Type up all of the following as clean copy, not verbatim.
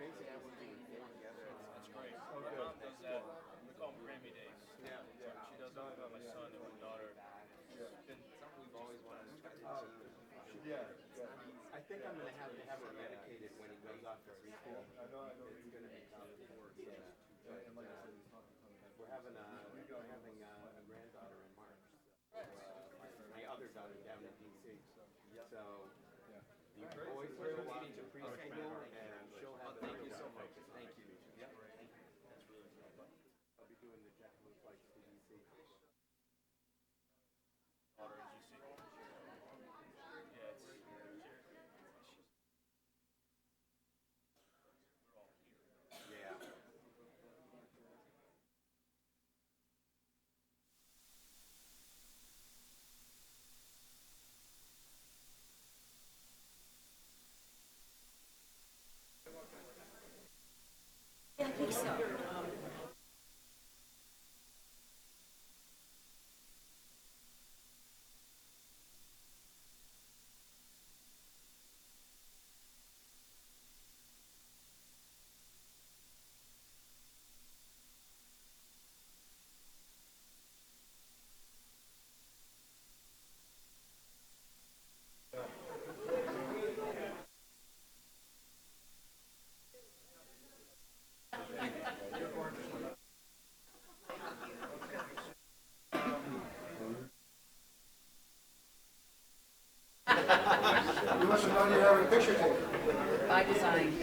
That's great. My mom does that. We call them Grammy days. Yeah. She does it with my son and my daughter. It's been something we've always wanted to try to do. Yeah. I think I'm going to have her medicated when he goes off to preschool. I know. It's going to be tough. We're having a granddaughter in March. My other daughter down in DC. So the boys will go off to preschool and she'll have. Thank you so much. Thank you. Yep. That's really cool. I'll be doing the JetBlue flights to DC. Daughter in GC. Yeah. I think so. You must have known you'd have a picture taken. By design.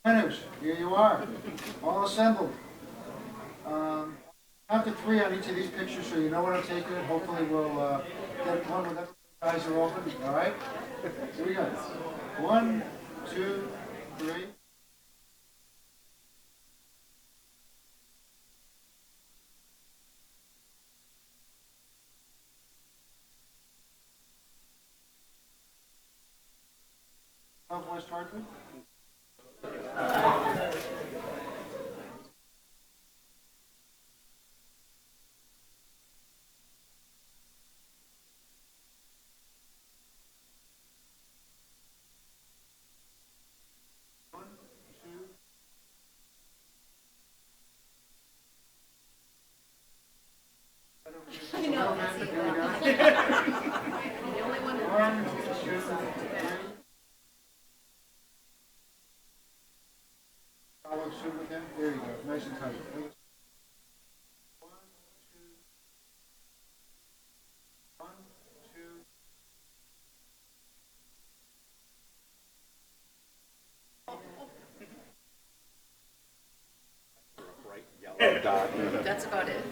Winners, here you are, all assembled. Count to 3 on each of these pictures so you know when I'm taking it. Hopefully we'll get one with everyone's eyes are open, all right? Here we go. 1, 2, 3. Southwest Hartford. I know. The only one that 1, 2, 3. Follow suit with them. There you go. Nice and tight. 1, 2. 1, 2. Bright yellow dot. That's about it.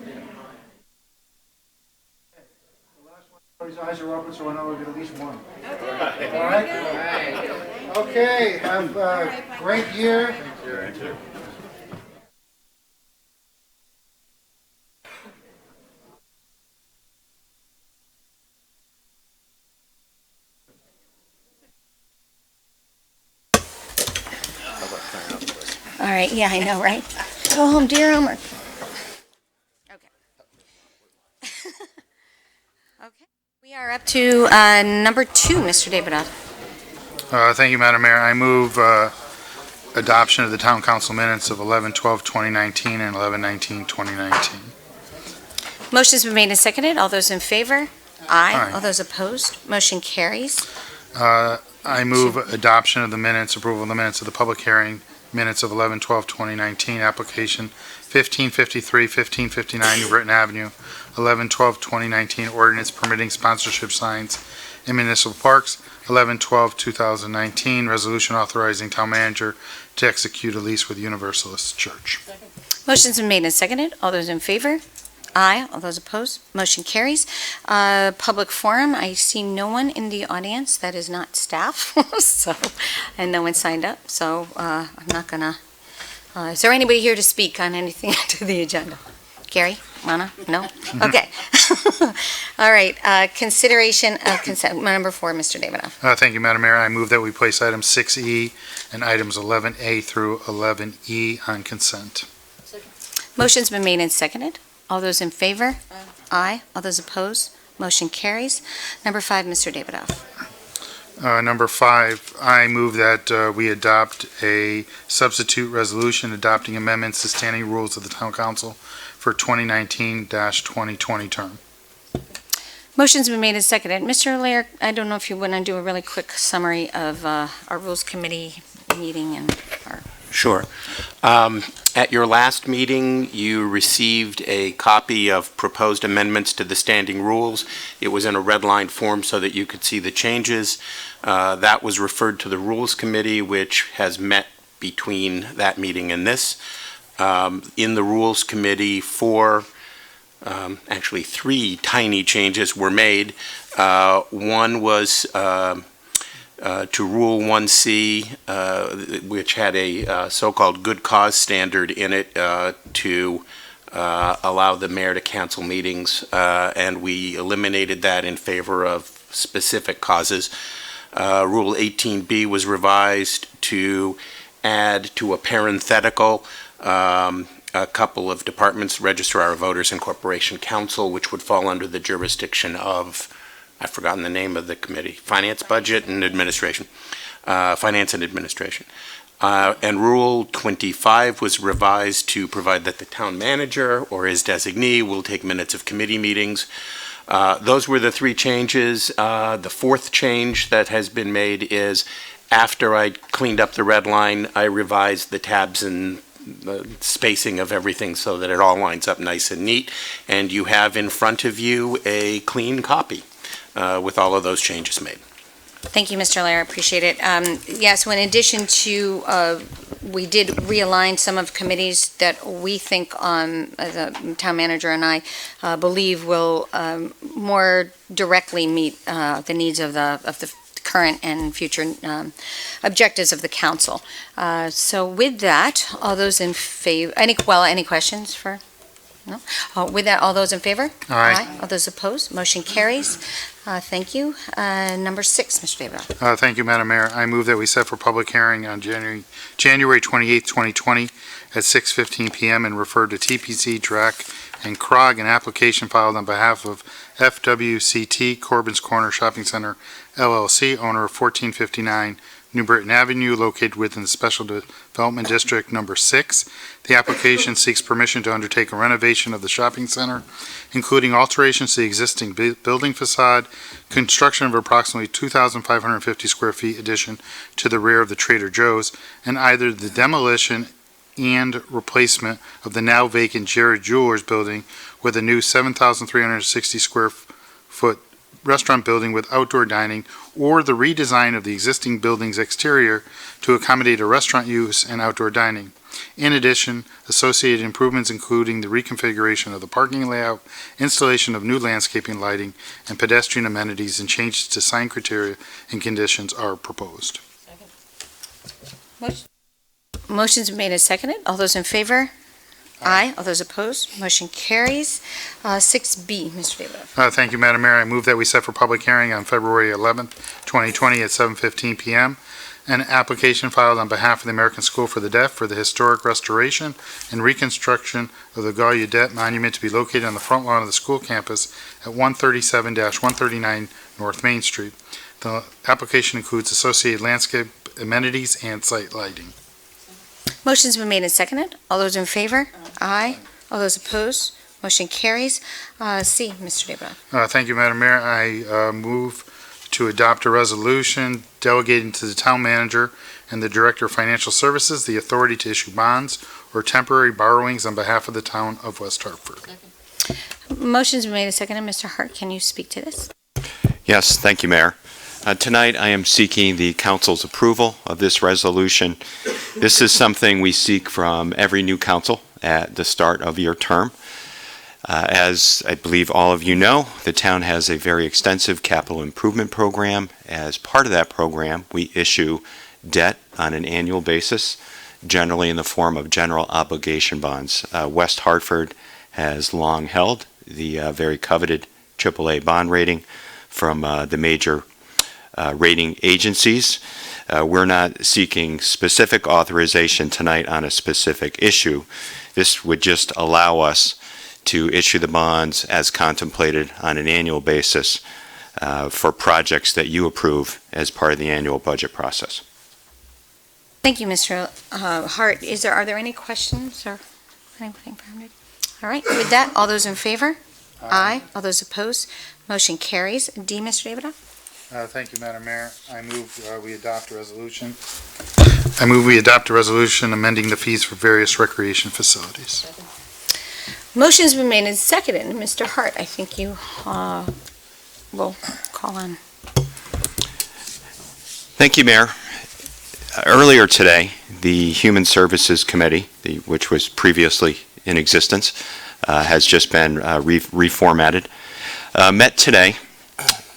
His eyes are open, so I know we'll get at least one. Okay. All right? Okay, have a great year. Thank you. All right, yeah, I know, right? Go home, do your homework. Okay. Okay. We are up to number 2, Mr. Davidoff. Thank you, Madam Mayor. I move adoption of the Town Council minutes of 11/12/2019 and 11/19/2019. Motion's been made and seconded. All those in favor? Aye. Aye. All those opposed? Motion carries. I move adoption of the minutes, approval of the minutes of the public hearing minutes of 11/12/2019, application 1553, 1559 New Britain Avenue, 11/12/2019, ordinance permitting sponsorship signs in municipal parks, 11/12/2019, resolution authorizing town manager to execute a lease with Universalist Church. Motion's been made and seconded. All those in favor? Aye. All those opposed, motion carries. Public forum, I see no one in the audience that is not staff, so, and no one signed up, so I'm not gonna, is there anybody here to speak on anything to the agenda? Gary, Rana? No? Okay. All right, consideration of consent, number 4, Mr. Davidoff. Thank you, Madam Mayor. I move that we place items 6E and items 11A through 11E on consent. Motion's been made and seconded. All those in favor? Aye. All those opposed? Motion carries. Number 5, Mr. Davidoff. Number 5, I move that we adopt a substitute resolution adopting amendments to standing rules of the Town Council for 2019-2020 term. Motion's been made and seconded. Mr. Lair, I don't know if you want to do a really quick summary of our Rules Committee meeting and our... Sure. At your last meeting, you received a copy of proposed amendments to the standing rules. It was in a red-line form so that you could see the changes. That was referred to the Rules Committee, which has met between that meeting and this. In the Rules Committee, actually 3 tiny changes were made. One was to Rule 1C, which had a so-called good cause standard in it to allow the mayor to cancel meetings, and we eliminated that in favor of specific causes. Rule 18B was revised to add to a parenthetical a couple of departments, Registrar of Voters and Corporation Council, which would fall under the jurisdiction of, I've forgotten the name of the committee, Finance, Budget, and Administration. Finance and Administration. And Rule 25 was revised to provide that the town manager or his designee will take minutes of committee meetings. Those were the 3 changes. The 4th change that has been made is after I cleaned up the red line, I revised the tabs and the spacing of everything so that it all lines up nice and neat. And you have in front of you a clean copy with all of those changes made. Thank you, Mr. Lair, I appreciate it. Yes, so in addition to, we did realign some of committees that we think the town manager and I believe will more directly meet the needs of the current and future objectives of the council. So with that, all those in favor, any questions for? No? With that, all those in favor? Aye. All those opposed? Motion carries. Thank you. Number 6, Mr. Davidoff. Thank you, Madam Mayor. I move that we set for public hearing on January 28th, 2020 at 6:15 p.m. and refer to TPC, DRAC, and CROG, an application filed on behalf of FWCT Corbin's Corner Shopping Center, LLC, owner of 1459 New Britain Avenue, located within the Special Development District Number 6. The application seeks permission to undertake a renovation of the shopping center, including alterations to the existing building facade, construction of approximately 2,550 square feet addition to the rear of the Trader Joe's, and either the demolition and replacement of the now vacant Jared Jewelers building with a new 7,360 square foot restaurant building with outdoor dining, or the redesign of the existing building's exterior to accommodate a restaurant use and outdoor dining. In addition, associated improvements including the reconfiguration of the parking layout, installation of new landscaping, lighting, and pedestrian amenities, and changes to sign criteria and conditions are proposed. Motion's made and seconded. All those in favor? Aye. All those opposed? Motion carries. 6B, Mr. Davidoff. Thank you, Madam Mayor. I move that we set for public hearing on February 11th, 2020 at 7:15 p.m. An application filed on behalf of the American School for the Deaf for the historic restoration and reconstruction of the Gallaudet Monument to be located on the front lawn of the school campus at 137-139 North Main Street. The application includes associated landscape amenities and site lighting. Motion's been made and seconded. All those in favor? Aye. All those opposed? Motion carries. C, Mr. Davidoff. Thank you, Madam Mayor. I move to adopt a resolution delegating to the town manager and the Director of Financial Services the authority to issue bonds or temporary borrowings on behalf of the town of West Hartford. Motion's been made and seconded. Mr. Hart, can you speak to this? Yes, thank you, Mayor. Tonight, I am seeking the council's approval of this resolution. This is something we seek from every new council at the start of your term. As I believe all of you know, the town has a very extensive capital improvement program. As part of that program, we issue debt on an annual basis, generally in the form of general obligation bonds. West Hartford has long held the very coveted AAA bond rating from the major rating agencies. We're not seeking specific authorization tonight on a specific issue. This would just allow us to issue the bonds as contemplated on an annual basis for projects that you approve as part of the annual budget process. Thank you, Mr. Hart. Are there any questions or anything from it? All right, with that, all those in favor? Aye. All those opposed? Motion carries. D, Mr. Davidoff? Thank you, Madam Mayor. I move we adopt a resolution. I move we adopt a resolution amending the fees for various recreation facilities. Motion's been made and seconded. Mr. Hart, I think you will call on. Thank you, Mayor. Earlier today, the Human Services Committee, which was previously in existence, has just been reformatted, met today,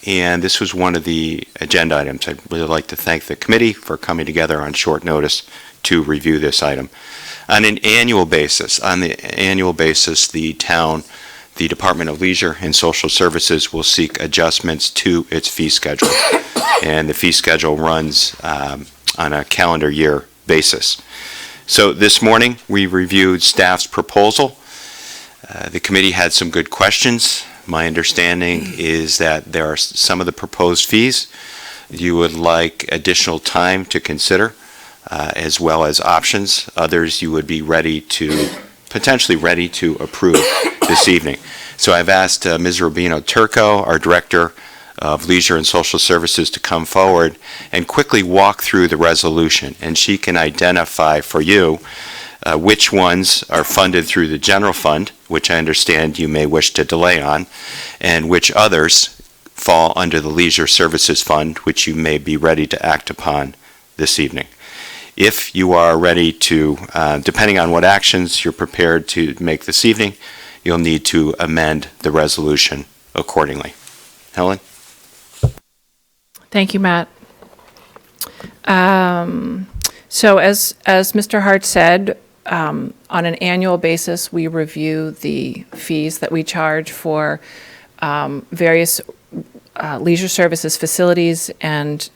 and this was one of the agenda items. I'd really like to thank the committee for coming together on short notice to review this item. On the annual basis, the town, the Department of Leisure and Social Services will seek adjustments to its fee schedule, and the fee schedule runs on a calendar year basis. So this morning, we reviewed staff's proposal. The committee had some good questions. My understanding is that there are some of the proposed fees you would like additional time to consider, as well as options. Others you would be potentially ready to approve this evening. So I've asked Ms. Rubino Turco, our Director of Leisure and Social Services, to come forward and quickly walk through the resolution, and she can identify for you which ones are funded through the general fund, which I understand you may wish to delay on, and which others fall under the Leisure Services Fund, which you may be ready to act upon this evening. If you are ready to, depending on what actions you're prepared to make this evening, you'll need to amend the resolution accordingly. Helen? Thank you, Matt. So as Mr. Hart said, on an annual basis, we review the fees that we charge for various leisure services facilities, and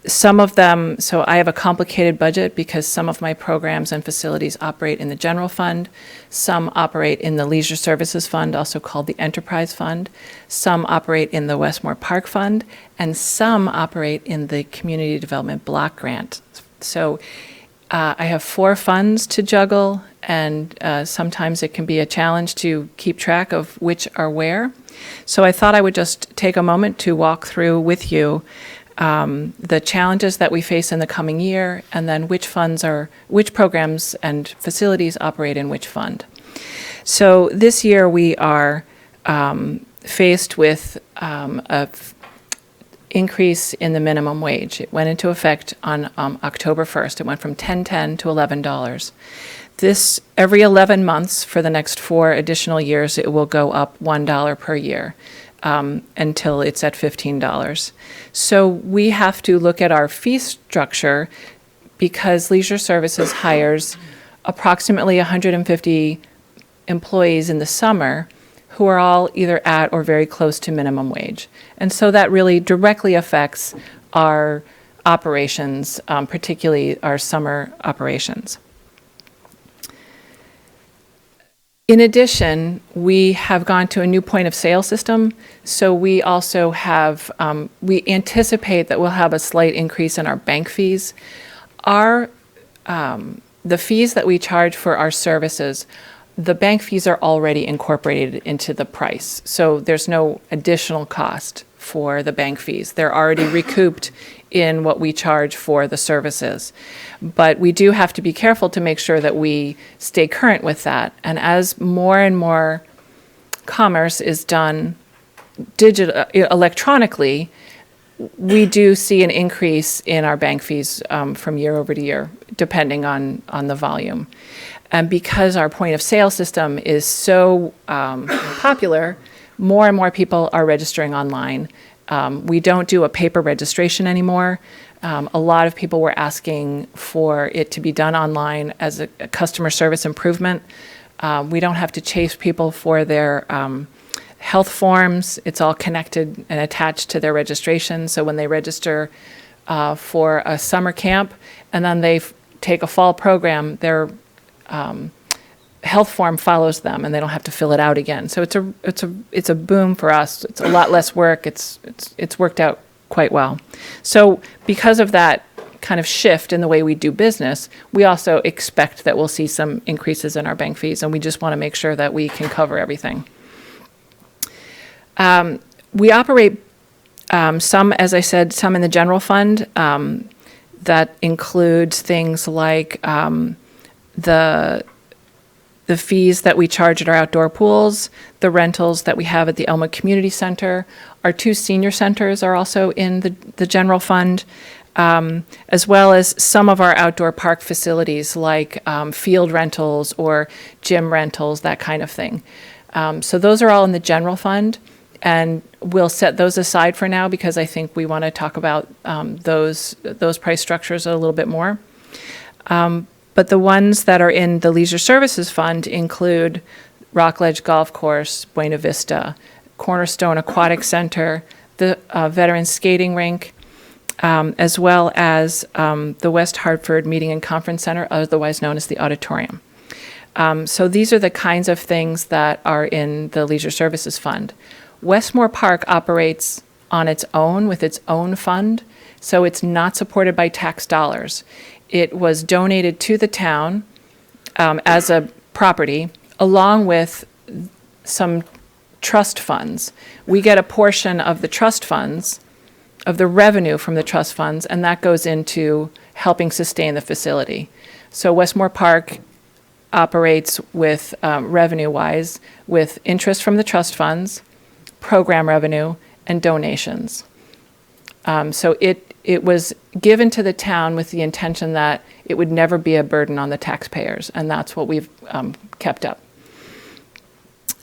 some of them, so I have a complicated budget because some of my programs and facilities operate in the general fund, some operate in the Leisure Services Fund, also called the Enterprise Fund, some operate in the Westmore Park Fund, and some operate in the Community Development Block Grant. So I have 4 funds to juggle, and sometimes it can be a challenge to keep track of which are where. So I thought I would just take a moment to walk through with you the challenges that we face in the coming year, and then which programs and facilities operate in which fund. So this year we are faced with a increase in the minimum wage. It went into effect on October 1st. It went from $10.10 to $11. This, every 11 months for the next 4 additional years, it will go up $1 per year until it's at $15. So we have to look at our fee structure because Leisure Services hires approximately 150 employees in the summer who are all either at or very close to minimum wage. And so that really directly affects our operations, particularly our summer operations. In addition, we have gone to a new point of sale system, so we also have, we anticipate that we'll have a slight increase in our bank fees. The fees that we charge for our services, the bank fees are already incorporated into the price, so there's no additional cost for the bank fees. They're already recouped in what we charge for the services. But we do have to be careful to make sure that we stay current with that. And as more and more commerce is done electronically, we do see an increase in our bank fees from year over to year, depending on the volume. And because our point of sale system is so popular, more and more people are registering online. We don't do a paper registration anymore. A lot of people were asking for it to be done online as a customer service improvement. We don't have to chase people for their health forms. It's all connected and attached to their registration. So when they register for a summer camp and then they take a fall program, their health form follows them and they don't have to fill it out again. So it's a boom for us. It's a lot less work. It's worked out quite well. So because of that kind of shift in the way we do business, we also expect that we'll see some increases in our bank fees, and we just want to make sure that we can cover everything. We operate some, as I said, some in the general fund. That includes things like the fees that we charge at our outdoor pools, the rentals that we have at the Elmwood Community Center. Our 2 senior centers are also in the general fund, as well as some of our outdoor park facilities like field rentals or gym rentals, that kind of thing. So those are all in the general fund. And we'll set those aside for now because I think we want to talk about those price structures a little bit more. But the ones that are in the Leisure Services Fund include Rockledge Golf Course, Buena Vista, Cornerstone Aquatic Center, the Veterans Skating Rink, as well as the West Hartford Meeting and Conference Center, otherwise known as the Auditorium. So these are the kinds of things that are in the Leisure Services Fund. Westmore Park operates on its own with its own fund, so it's not supported by tax dollars. It was donated to the town as a property, along with some trust funds. We get a portion of the trust funds, of the revenue from the trust funds, and that goes into helping sustain the facility. So Westmore Park operates with, revenue-wise, with interest from the trust funds, program revenue, and donations. So it was given to the town with the intention that it would never be a burden on the taxpayers, and that's what we've kept up.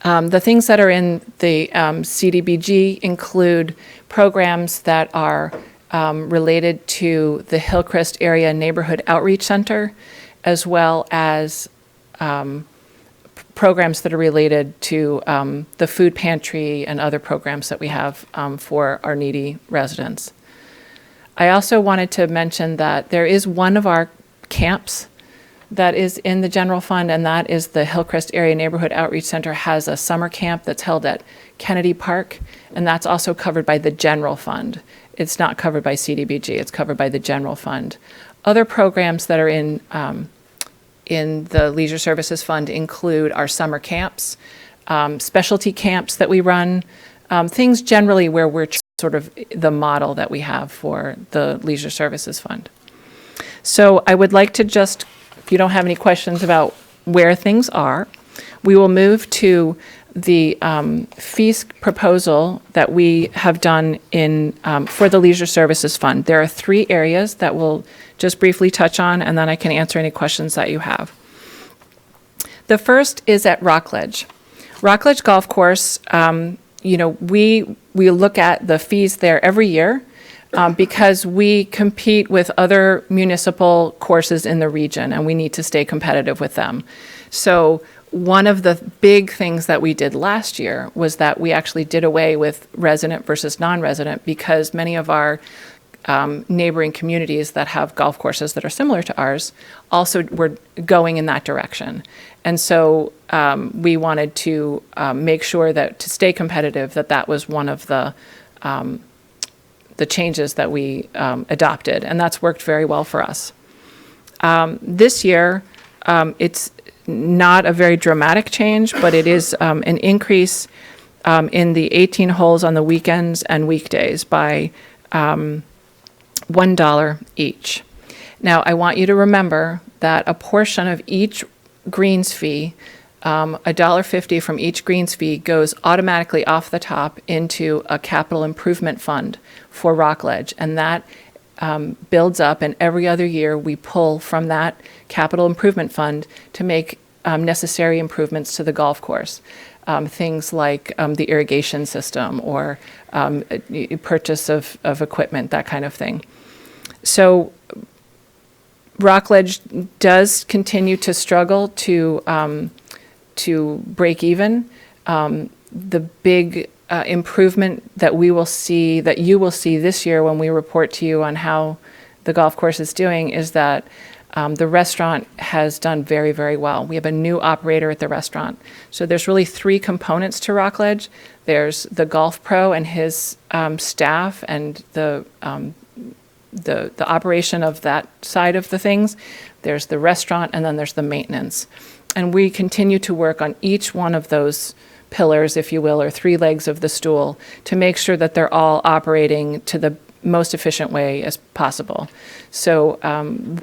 The things that are in the CDBG include programs that are related to the Hillcrest Area Neighborhood Outreach Center, as well as programs that are related to the food pantry and other programs that we have for our needy residents. I also wanted to mention that there is one of our camps that is in the general fund, and that is the Hillcrest Area Neighborhood Outreach Center has a summer camp that's held at Kennedy Park, and that's also covered by the general fund. It's not covered by CDBG, it's covered by the general fund. Other programs that are in the Leisure Services Fund include our summer camps, specialty camps that we run, things generally where we're sort of the model that we have for the Leisure Services Fund. So I would like to just, if you don't have any questions about where things are, we will move to the fees proposal that we have done in for the Leisure Services Fund. There are 3 areas that we'll just briefly touch on, and then I can answer any questions that you have. The first is at Rockledge. Rockledge Golf Course, we look at the fees there every year because we compete with other municipal courses in the region, and we need to stay competitive with them. So one of the big things that we did last year was that we actually did away with resident versus non-resident because many of our neighboring communities that have golf courses that are similar to ours also were going in that direction. And so we wanted to make sure that to stay competitive, that was one of the changes that we adopted, and that's worked very well for us. This year, it's not a very dramatic change, but it is an increase in the 18 holes on the weekends and weekdays by $1 each. Now, I want you to remember that a portion of each greens fee $1.50 from each greens fee goes automatically off the top into a capital improvement fund for Rockledge. And that builds up, and every other year we pull from that capital improvement fund to make necessary improvements to the golf course. Things like the irrigation system or purchase of equipment, that kind of thing. So Rockledge does continue to struggle to break even. The big improvement that we will see, that you will see this year when we report to you on how the golf course is doing, is that the restaurant has done very, very well. We have a new operator at the restaurant. So there's really three components to Rockledge. There's the golf pro and his staff and the operation of that side of the things. There's the restaurant, and then there's the maintenance. And we continue to work on each one of those pillars, if you will, or three legs of the stool, to make sure that they're all operating to the most efficient way as possible. So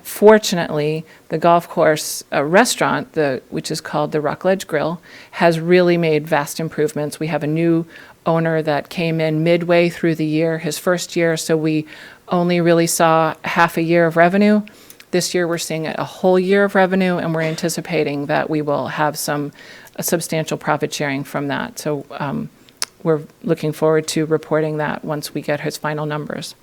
fortunately, the golf course restaurant, which is called the Rockledge Grill, has really made vast improvements. We have a new owner that came in midway through the year, his first year, so we only really saw half a year of revenue. This year we're seeing a whole year of revenue, and we're anticipating that we will have a substantial profit sharing from that. So we're looking forward to reporting that once we get his final numbers.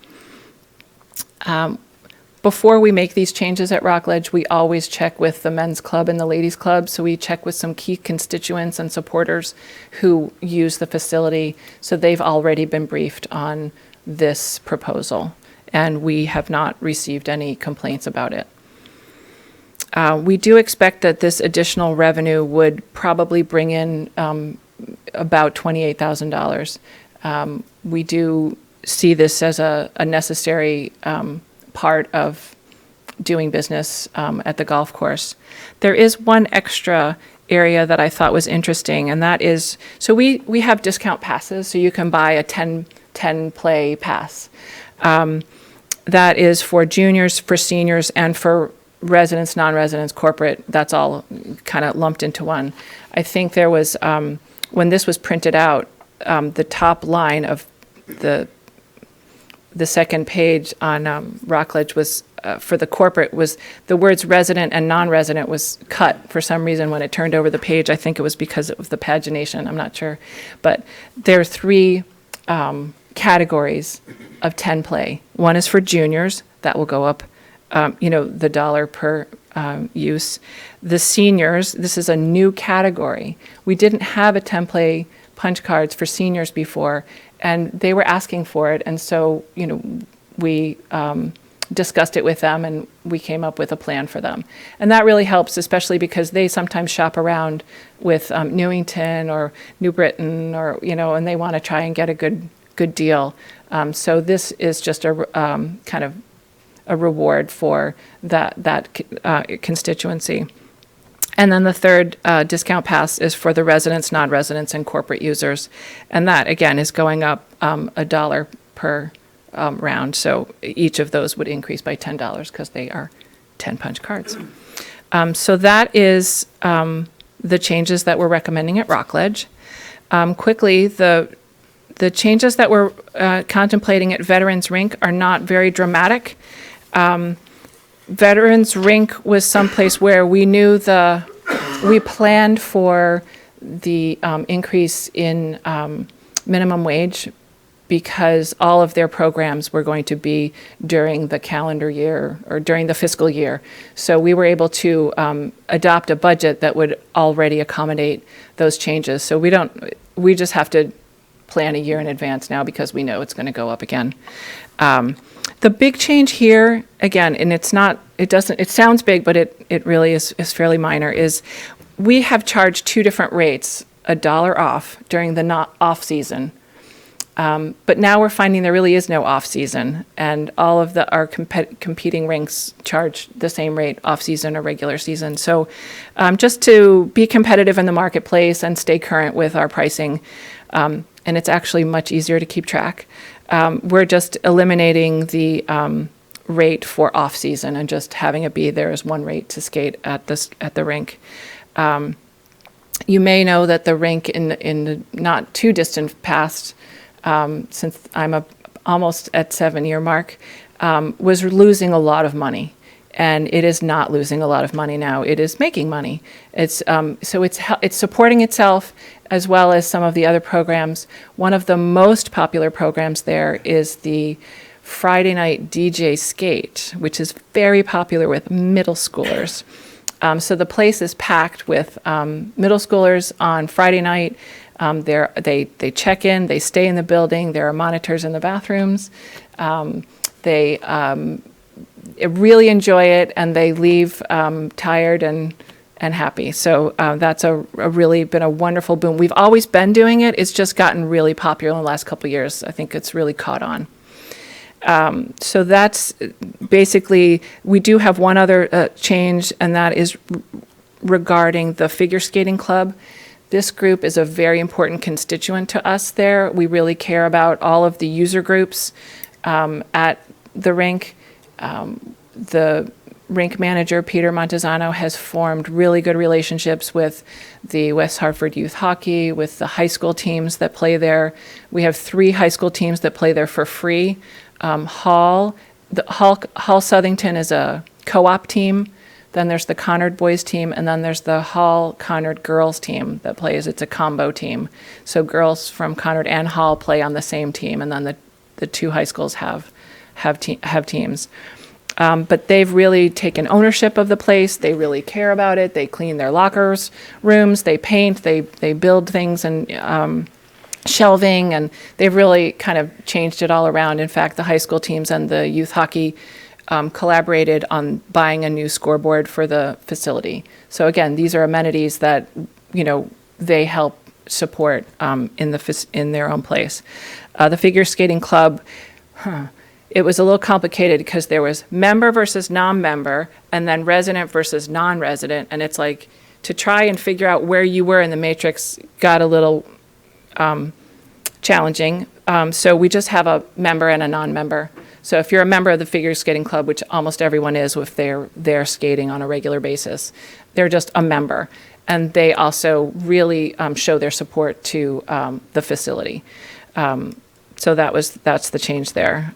Before we make these changes at Rockledge, we always check with the men's club and the ladies club. So we check with some key constituents and supporters who use the facility. So they've already been briefed on this proposal, and we have not received any complaints about it. We do expect that this additional revenue would probably bring in about $28,000. We do see this as a necessary part of doing business at the golf course. There is one extra area that I thought was interesting, and that is, so we have discount passes, so you can buy a 10 play pass. That is for juniors, for seniors, and for residents, non-residents, corporate. That's all kind of lumped into one. I think there was, when this was printed out, the top line of the second page on Rockledge was, for the corporate, was the words resident and non-resident was cut for some reason when it turned over the page. I think it was because of the pagination, I'm not sure. But there are three categories of 10 play. One is for juniors, that will go up, the dollar per use. The seniors, this is a new category. We didn't have a 10 play punch cards for seniors before, and they were asking for it. And so, we discussed it with them, and we came up with a plan for them. And that really helps, especially because they sometimes shop around with Newington or New Britain, or, and they want to try and get a good deal. So this is just a kind of a reward for that constituency. And then the third discount pass is for the residents, non-residents, and corporate users. And that, again, is going up $1 per round. So each of those would increase by $10 because they are 10 punch cards. So that is the changes that we're recommending at Rockledge. Quickly, the changes that we're contemplating at Veterans Rink are not very dramatic. Veterans Rink was someplace where we knew we planned for the increase in minimum wage because all of their programs were going to be during the calendar year or during the fiscal year. So we were able to adopt a budget that would already accommodate those changes. So we just have to plan a year in advance now because we know it's going to go up again. The big change here, again, and it sounds big, but it really is fairly minor, is we have charged two different rates, $1 off during the not off season. But now we're finding there really is no off season, and all of our competing rinks charge the same rate off season or regular season. So just to be competitive in the marketplace and stay current with our pricing, and it's actually much easier to keep track. We're just eliminating the rate for off season and just having it be there as one rate to skate at the rink. You may know that the rink in the not too distant past, since I'm almost at 7-year mark, was losing a lot of money. And it is not losing a lot of money now. It is making money. It's supporting itself as well as some of the other programs. One of the most popular programs there is the Friday night DJ skate, which is very popular with middle schoolers. So the place is packed with middle schoolers on Friday night. They check in, they stay in the building. There are monitors in the bathrooms. They really enjoy it, and they leave tired and happy. So that's a really been a wonderful boom. We've always been doing it. It's just gotten really popular in the last couple of years. I think it's really caught on. So that's basically, we do have one other change, and that is regarding the figure skating club. This group is a very important constituent to us there. We really care about all of the user groups at the rink. The rink manager, Peter Montesano, has formed really good relationships with the West Hartford Youth Hockey, with the high school teams that play there. We have 3 high school teams that play there for free. Hall Southington is a co-op team. Then there's the Conard boys team, and then there's the Hall Conard girls team that plays. It's a combo team. So girls from Conard and Hall play on the same team, and then the 2 high schools have teams. But they've really taken ownership of the place. They really care about it. They clean their lockers, rooms. They paint. They build things and shelving, and they've really kind of changed it all around. In fact, the high school teams and the youth hockey collaborated on buying a new scoreboard for the facility. So again, these are amenities that they help support in their own place. The figure skating club. It was a little complicated because there was member versus non-member, and then resident versus non-resident, and it's like to try and figure out where you were in the matrix got a little challenging. So we just have a member and a non-member. So if you're a member of the figure skating club, which almost everyone is if they're skating on a regular basis, they're just a member, and they also really show their support to the facility. So that's the change there.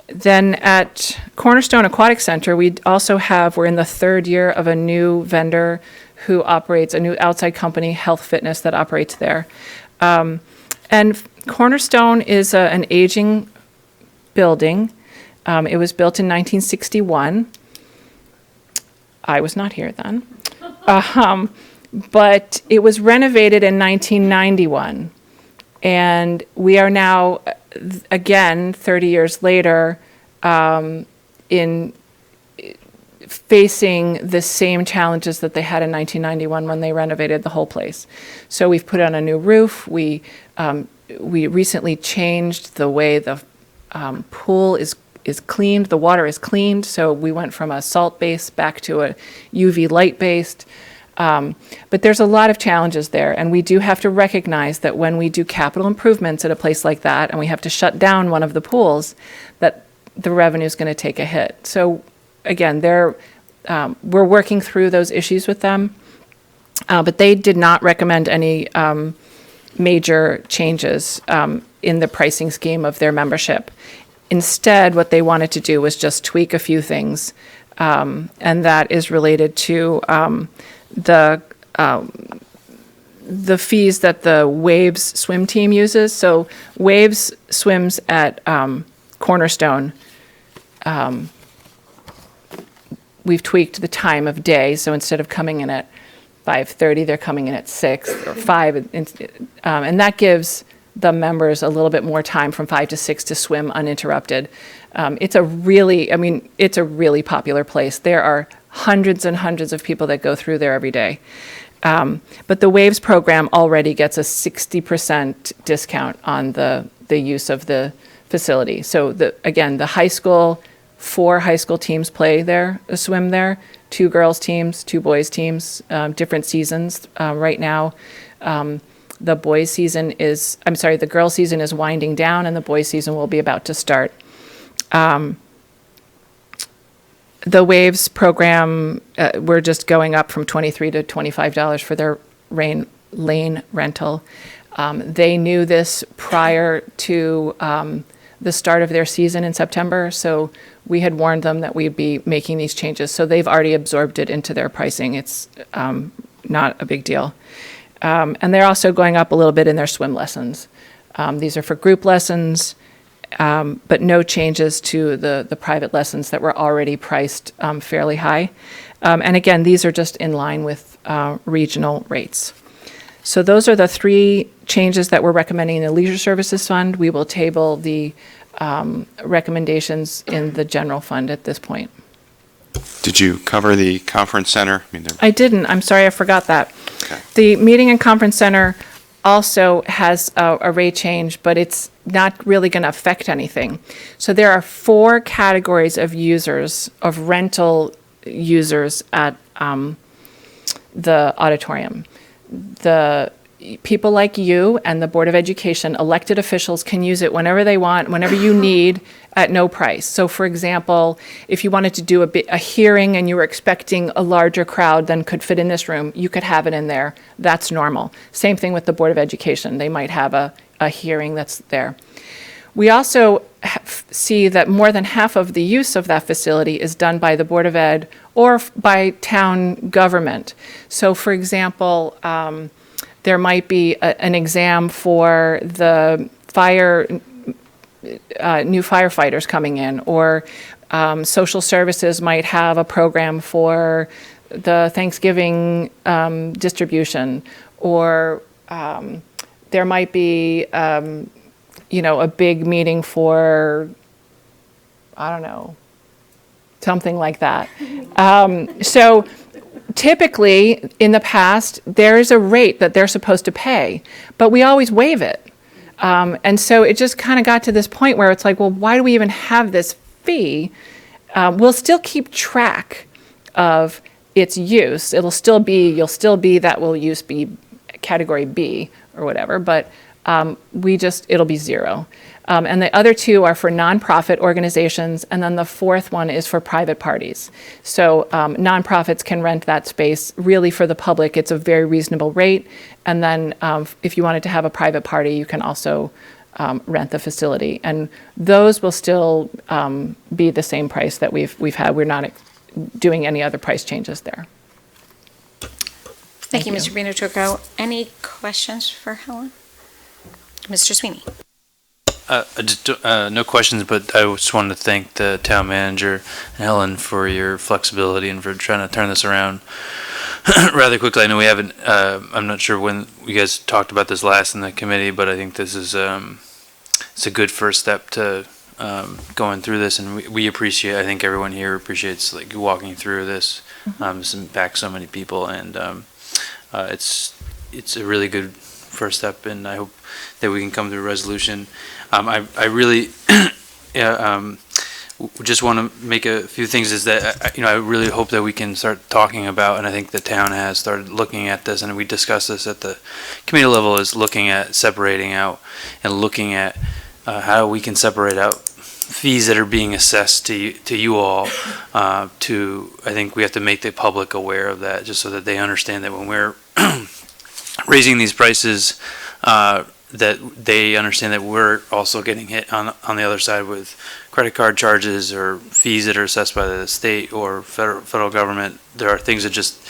Then at Cornerstone Aquatic Center, we're in the 3rd year of a new vendor who operates, a new outside company, Health Fitness, that operates there. And Cornerstone is an aging building. It was built in 1961. I was not here then. But it was renovated in 1991. And we are now, again, 30 years later, in facing the same challenges that they had in 1991 when they renovated the whole place. So we've put on a new roof. We recently changed the way the pool is cleaned. The water is cleaned. So we went from a salt base back to a UV light based. But there's a lot of challenges there, and we do have to recognize that when we do capital improvements at a place like that, and we have to shut down one of the pools, that the revenue is going to take a hit. So again, we're working through those issues with them, but they did not recommend any major changes in the pricing scheme of their membership. Instead, what they wanted to do was just tweak a few things, and that is related to the fees that the Waves swim team uses. So Waves swims at Cornerstone. We've tweaked the time of day, so instead of coming in at 5:30, they're coming in at 6 or 5, and that gives the members a little bit more time from 5 to 6 to swim uninterrupted. It's a really popular place. There are hundreds and hundreds of people that go through there every day. But the Waves program already gets a 60% discount on the use of the facility. So the high school, 4 high school teams play there, swim there, 2 girls teams, 2 boys teams, different seasons. Right now, the girls season is winding down, and the boys season will be about to start. The Waves program, we're just going up from $23 to $25 for their lane rental. They knew this prior to the start of their season in September, so we had warned them that we'd be making these changes. So they've already absorbed it into their pricing. It's not a big deal. And they're also going up a little bit in their swim lessons. These are for group lessons, but no changes to the private lessons that were already priced fairly high. And again, these are just in line with regional rates. So those are the three changes that we're recommending in the Leisure Services Fund. We will table the recommendations in the general fund at this point. Did you cover the conference center? I didn't. I'm sorry, I forgot that. Okay. The Meeting and Conference Center also has a rate change, but it's not really going to affect anything. So there are 4 categories of users, of rental users at the auditorium. The people like you and the Board of Education, elected officials, can use it whenever they want, whenever you need, at no price. So for example, if you wanted to do a hearing and you were expecting a larger crowd than could fit in this room, you could have it in there. That's normal. Same thing with the Board of Education. They might have a hearing that's there. We also see that more than half of the use of that facility is done by the Board of Ed or by town government. So for example, there might be an exam for the new firefighters coming in, or social services might have a program for the Thanksgiving distribution, or there might be a big meeting for, I don't know, something like that. So typically, in the past, there is a rate that they're supposed to pay, but we always waive it. And so it just kind of got to this point where it's like, well, why do we even have this fee? We'll still keep track of its use. You'll still be that will use be category B or whatever, but it'll be 0. And the other 2 are for nonprofit organizations, and then the 4th one is for private parties. So nonprofits can rent that space. Really, for the public, it's a very reasonable rate. And then if you wanted to have a private party, you can also rent the facility. And those will still be the same price that we've had. We're not doing any other price changes there. Thank you, Mr. Bino Turco. Any questions for Helen? Mr. Sweeney. No questions, but I just wanted to thank the town manager and Helen for your flexibility and for trying to turn this around rather quickly. I know we haven't, I'm not sure when you guys talked about this last in the committee, but I think this is it's a good first step to going through this, and we appreciate, I think everyone here appreciates like walking through this. This impacts so many people, and it's a really good first step, and I hope that we can come to a resolution. I really just want to make a few things, is that I really hope that we can start talking about, and I think the town has started looking at this, and we discussed this at the committee level, is looking at separating out and looking at how we can separate out fees that are being assessed to you all. I think we have to make the public aware of that, just so that they understand that when we're raising these prices, that they understand that we're also getting hit on the other side with credit card charges or fees that are assessed by the state or federal government. There are things that just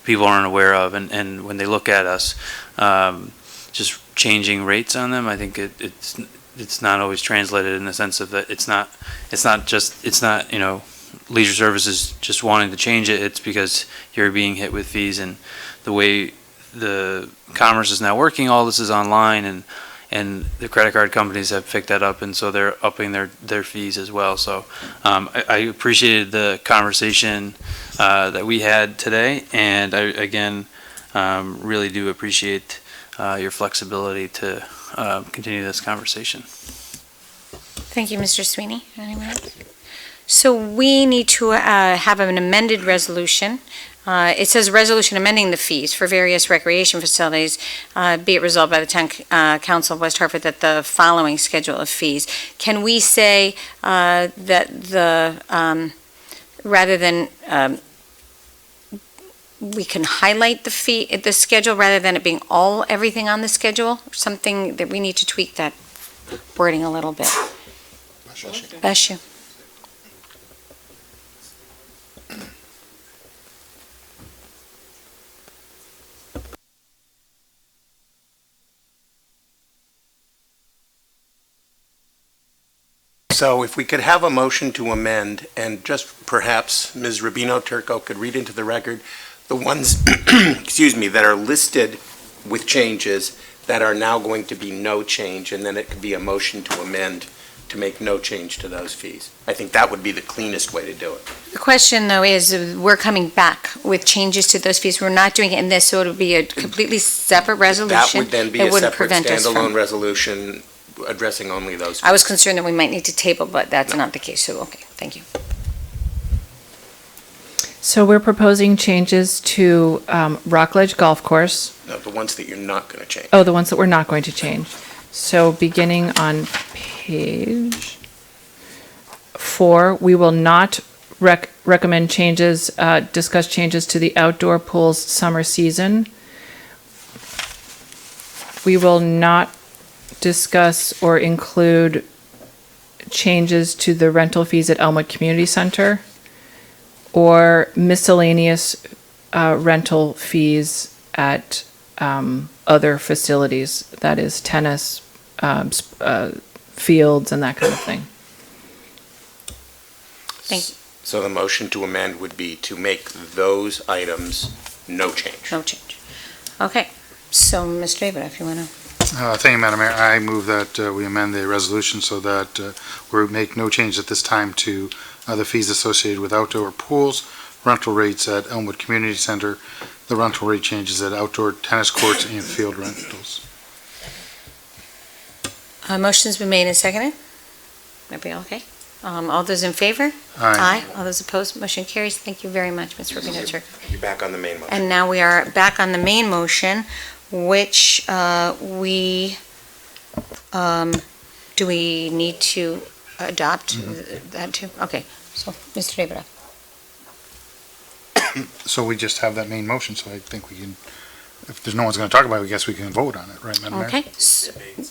people aren't aware of, and when they look at us, just changing rates on them, I think it's not always translated in the sense of that it's not leisure services just wanting to change it. It's because you're being hit with fees, and the way the commerce is now working, all this is online, and the credit card companies have picked that up, and so they're upping their fees as well. So I appreciated the conversation that we had today, and I again really do appreciate your flexibility to continue this conversation. Thank you, Mr. Sweeney. Anyone else? So we need to have an amended resolution. It says resolution amending the fees for various recreation facilities, be it resolved by the Town Council of West Hartford that the following schedule of fees. Can we say that rather than, we can highlight the schedule rather than it being everything on the schedule? Something that we need to tweak that wording a little bit. Bless you. So if we could have a motion to amend, and just perhaps Ms. Rubino Turco could read into the record the ones, excuse me, that are listed with changes that are now going to be no change, and then it could be a motion to amend to make no change to those fees. I think that would be the cleanest way to do it. The question, though, is we're coming back with changes to those fees. We're not doing it in this, so it'll be a completely separate resolution. That would then be It a wouldn't separate prevent us standalone from- resolution addressing only those fees. I was concerned that we might need to table, but that's not the case, so, okay, thank you. So we're proposing changes to Rockledge Golf Course. No, the ones that you're not going to change. Oh, the ones that we're not going to change. So beginning on page 4, we will not recommend changes, discuss changes to the outdoor pool's summer season. We will not discuss or include changes to the rental fees at Elmwood Community Center or miscellaneous rental fees at other facilities, that is tennis, fields, and that kind of thing. Thank you. So the motion to amend would be to make those items no change. No change. Okay, so, Mr. David, if you want to. Thank you, Madam Mayor. I move that we amend the resolution so that we make no change at this time to the fees associated with outdoor pools, rental rates at Elmwood Community Center, the rental rate changes at outdoor tennis courts and field rentals. Motion's been made and seconded. Everybody okay? All those in favor? Aye. All those opposed? Motion carries. Thank you very much, Ms. Rubino Turco. You're back on the main motion. And now we are back on the main motion, which do we need to adopt that too? Okay, so, Mr. David. So we just have that main motion, so I think we can, if there's no one's going to talk about it, I guess we can vote on it, right, Madam Mayor? Okay,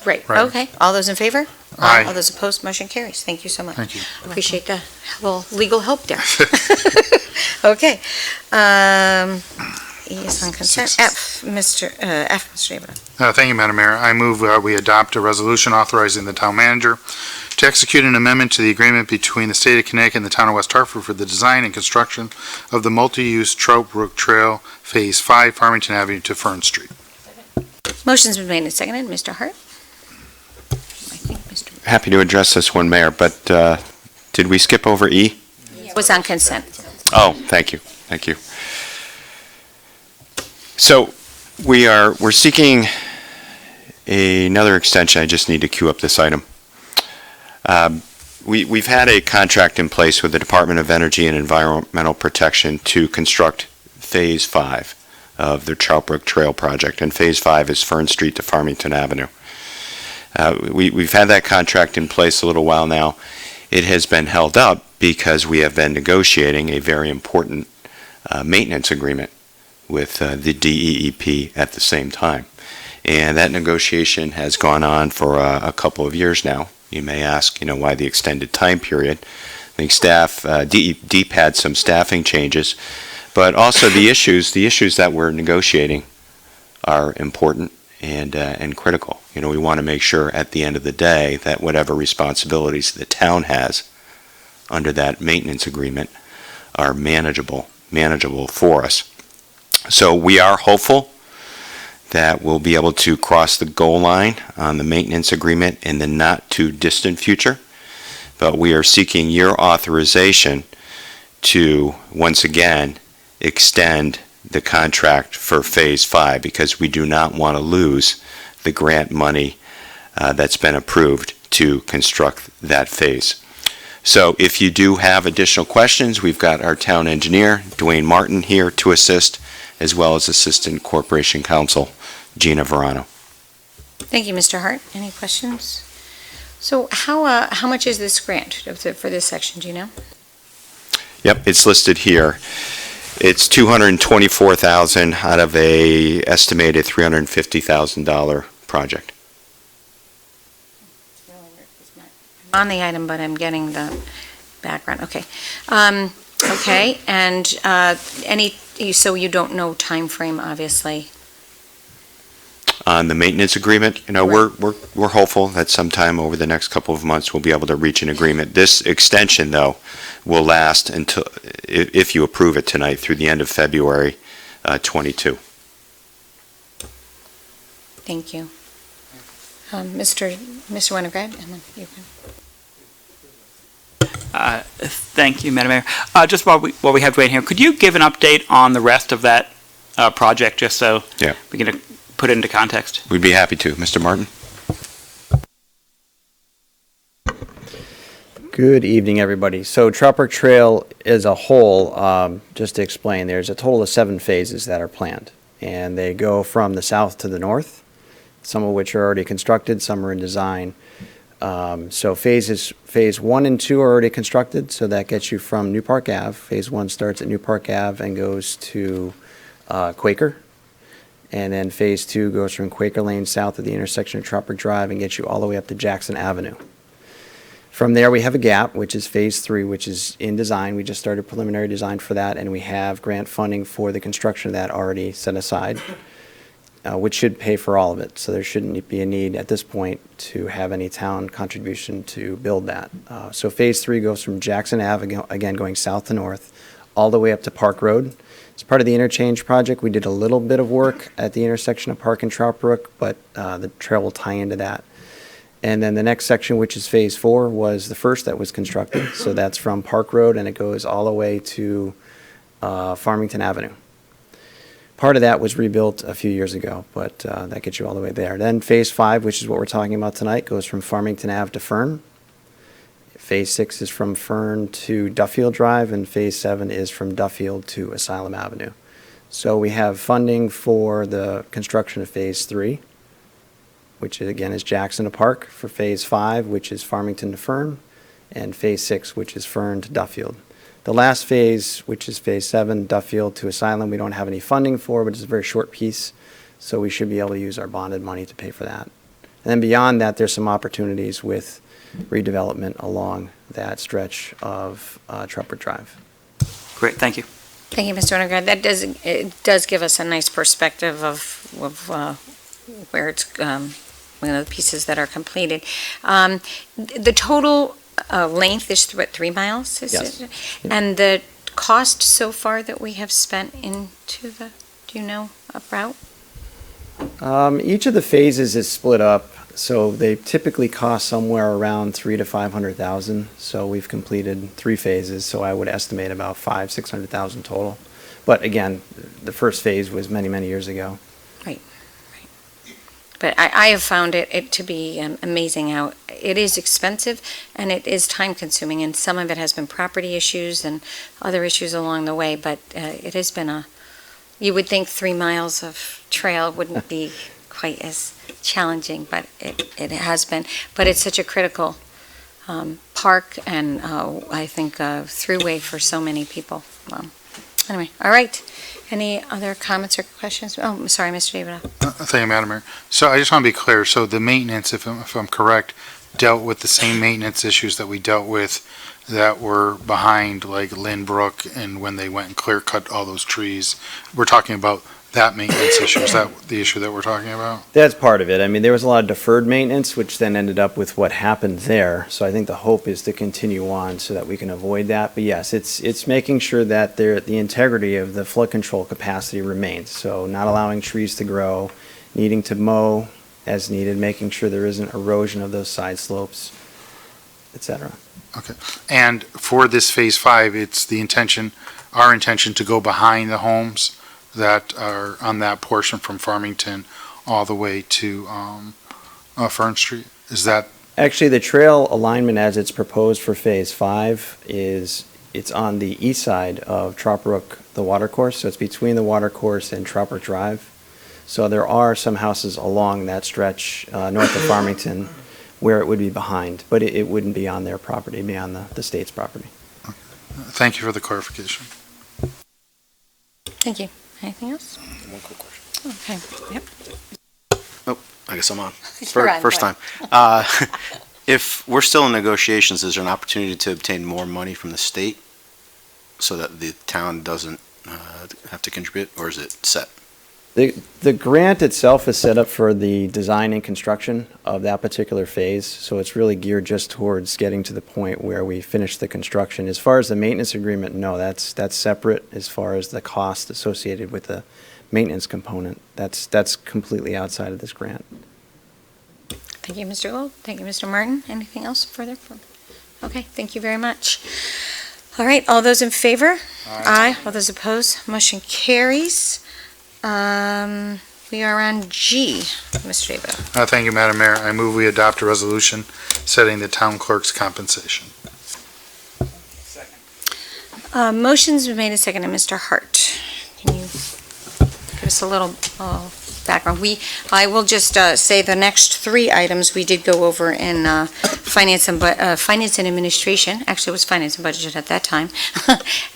right, Right. okay. All those in favor? Aye. All those opposed? Motion carries. Thank you so much. Thank you. Appreciate the little legal help there. Okay. E is on consent. F, Mr. David. Thank you, Madam Mayor. I move we adopt a resolution authorizing the town manager to execute an amendment to the agreement between the state of Connecticut and the town of West Hartford for the design and construction of the multi-use Trout Brook Trail Phase 5, Farmington Avenue to Fern Street. Motion's been made and seconded. Mr. Hart? I think Mr. Happy to address this one, Mayor, but did we skip over E? was on consent. Oh, thank you, thank you. So we're seeking another extension. I just need to queue up this item. We've had a contract in place with the Department of Energy and Environmental Protection to construct Phase 5 of the Trout Brook Trail project, and Phase 5 is Fern Street to Farmington Avenue. We've had that contract in place a little while now. It has been held up because we have been negotiating a very important maintenance agreement with the DEEP at the same time. And that negotiation has gone on for a couple of years now. You may ask, why the extended time period. I think staff, DEEP had some staffing changes, but also the issues that we're negotiating are important and critical. We want to make sure at the end of the day that whatever responsibilities the town has under that maintenance agreement are manageable for us. So we are hopeful that we'll be able to cross the goal line on the maintenance agreement in the not too distant future, but we are seeking your authorization to once again extend the contract for Phase 5 because we do not want to lose the grant money that's been approved to construct that phase. So if you do have additional questions, we've got our town engineer, Dwayne Martin, here to assist, as well as Assistant Corporation Counsel, Gina Verano. Thank you, Mr. Hart. Any questions? So how much is this grant for this section, do you know? Yep, it's listed here. It's $224,000 out of a estimated $350,000 project. On the item, but I'm getting the background, okay. Okay, and so you don't know time frame, obviously? On the maintenance agreement, you know, we're hopeful that sometime over the next couple of months, we'll be able to reach an agreement. This extension, though, will last until, if you approve it tonight, through the end of February 22. Thank you. Mr. Winograd, and then you can. Thank you, Madam Mayor. Just while we have Dwayne here, could you give an update on the rest of that project, just so we can put it into context? We'd be happy to. Mr. Martin? Good evening, everybody. So Trout Brook Trail as a whole, just to explain, there's a total of 7 phases that are planned. And they go from the south to the north, some of which are already constructed, some are in design. So phase 1 and 2 are already constructed, so that gets you from New Park Ave. Phase 1 starts at New Park Ave and goes to Quaker. And then phase 2 goes from Quaker Lane south of the intersection of Trout Brook Drive and gets you all the way up to Jackson Avenue. From there, we have a gap, which is phase 3, which is in design. We just started preliminary design for that, and we have grant funding for the construction of that already set aside, which should pay for all of it. So there shouldn't be a need at this point to have any town contribution to build that. So phase 3 goes from Jackson Ave, again going south to north, all the way up to Park Road. As part of the interchange project, we did a little bit of work at the intersection of Park and Trout Brook, but the trail will tie into that. And then the next section, which is phase 4, was the first that was constructed. So that's from Park Road, and it goes all the way to Farmington Avenue. Part of that was rebuilt a few years ago, but that gets you all the way there. Then phase 5, which is what we're talking about tonight, goes from Farmington Ave to Fern. Phase 6 is from Fern to Duffield Drive, and phase 7 is from Duffield to Asylum Avenue. So we have funding for the construction of phase 3, which again is Jackson to Park, for phase 5, which is Farmington to Fern, and phase 6, which is Fern to Duffield. The last phase, which is phase 7, Duffield to Asylum, we don't have any funding for, but it's a very short piece, so we should be able to use our bonded money to pay for that. And then beyond that, there's some opportunities with redevelopment along that stretch of Trout Brook Drive. Great, thank you. Thank you, Mr. Winograd. It does give us a nice perspective of where it's, the pieces that are completed. The total length is 3 miles? Yes. It? And the cost so far that we have spent into the, do you know, route? Each of the phases is split up, so they typically cost somewhere around $300,000 to $500,000. So we've completed 3 phases, so I would estimate about $500,000 to $600,000 total. But again, the first phase was many, many years ago. Right. But I have found it to be amazing how it is expensive and it is time consuming, and some of it has been property issues and other issues along the way, but it has been you would think 3 miles of trail wouldn't be quite as challenging, but it has been. But it's such a critical park and I think throughway for so many people. Anyway, all right. Any other comments or questions? Oh, I'm sorry, Mr. David. Thank you, Madam Mayor. So I just want to be clear. So the maintenance, if I'm correct, dealt with the same maintenance issues that we dealt with that were behind like Lynbrook and when they went and clear cut all those trees. We're talking about that maintenance issue. Is that the issue that we're talking about? That's part of it. I mean, there was a lot of deferred maintenance, which then ended up with what happened there. So I think the hope is to continue on so that we can avoid that. But yes, it's making sure that the integrity of the flood control capacity remains. So not allowing trees to grow, needing to mow as needed, making sure there isn't erosion of those side slopes, etc. Okay. And for this phase 5, it's our intention to go behind the homes that are on that portion from Farmington all the way to Fern Street. Is that? Actually, the trail alignment as it's proposed for phase 5 it's on the east side of Trout Brook, the watercourse. So it's between the watercourse and Trout Brook Drive. So there are some houses along that stretch north of Farmington where it would be behind, but it wouldn't be on their property, it'd be on the state's property. Thank you for the clarification. Thank you. Anything else? One quick question. Okay, yep. Oh, I guess I'm on. You're on, First go time. If we're still in negotiations, is there an opportunity to obtain more money from the state so that the town doesn't have to contribute, or is it set? The grant itself is set up for the design and construction of that particular phase, so it's really geared just towards getting to the point where we finish the construction. As far as the maintenance agreement, no, that's separate as far as the cost associated with the maintenance component. That's completely outside of this grant. Thank you, Mr. Gold. Thank you, Mr. Martin. Anything else further? Okay, thank you very much. All right, all those in favor? Aye. All those opposed? Motion carries. We are on G, Mr. Dabo. Thank you, Madam Mayor. I move we adopt a resolution setting the town clerk's compensation. Motion's been made and seconded. Mr. Hart, can you give us a little background? I will just say the next three items we did go over in finance and administration. Actually, it was finance and budget at that time.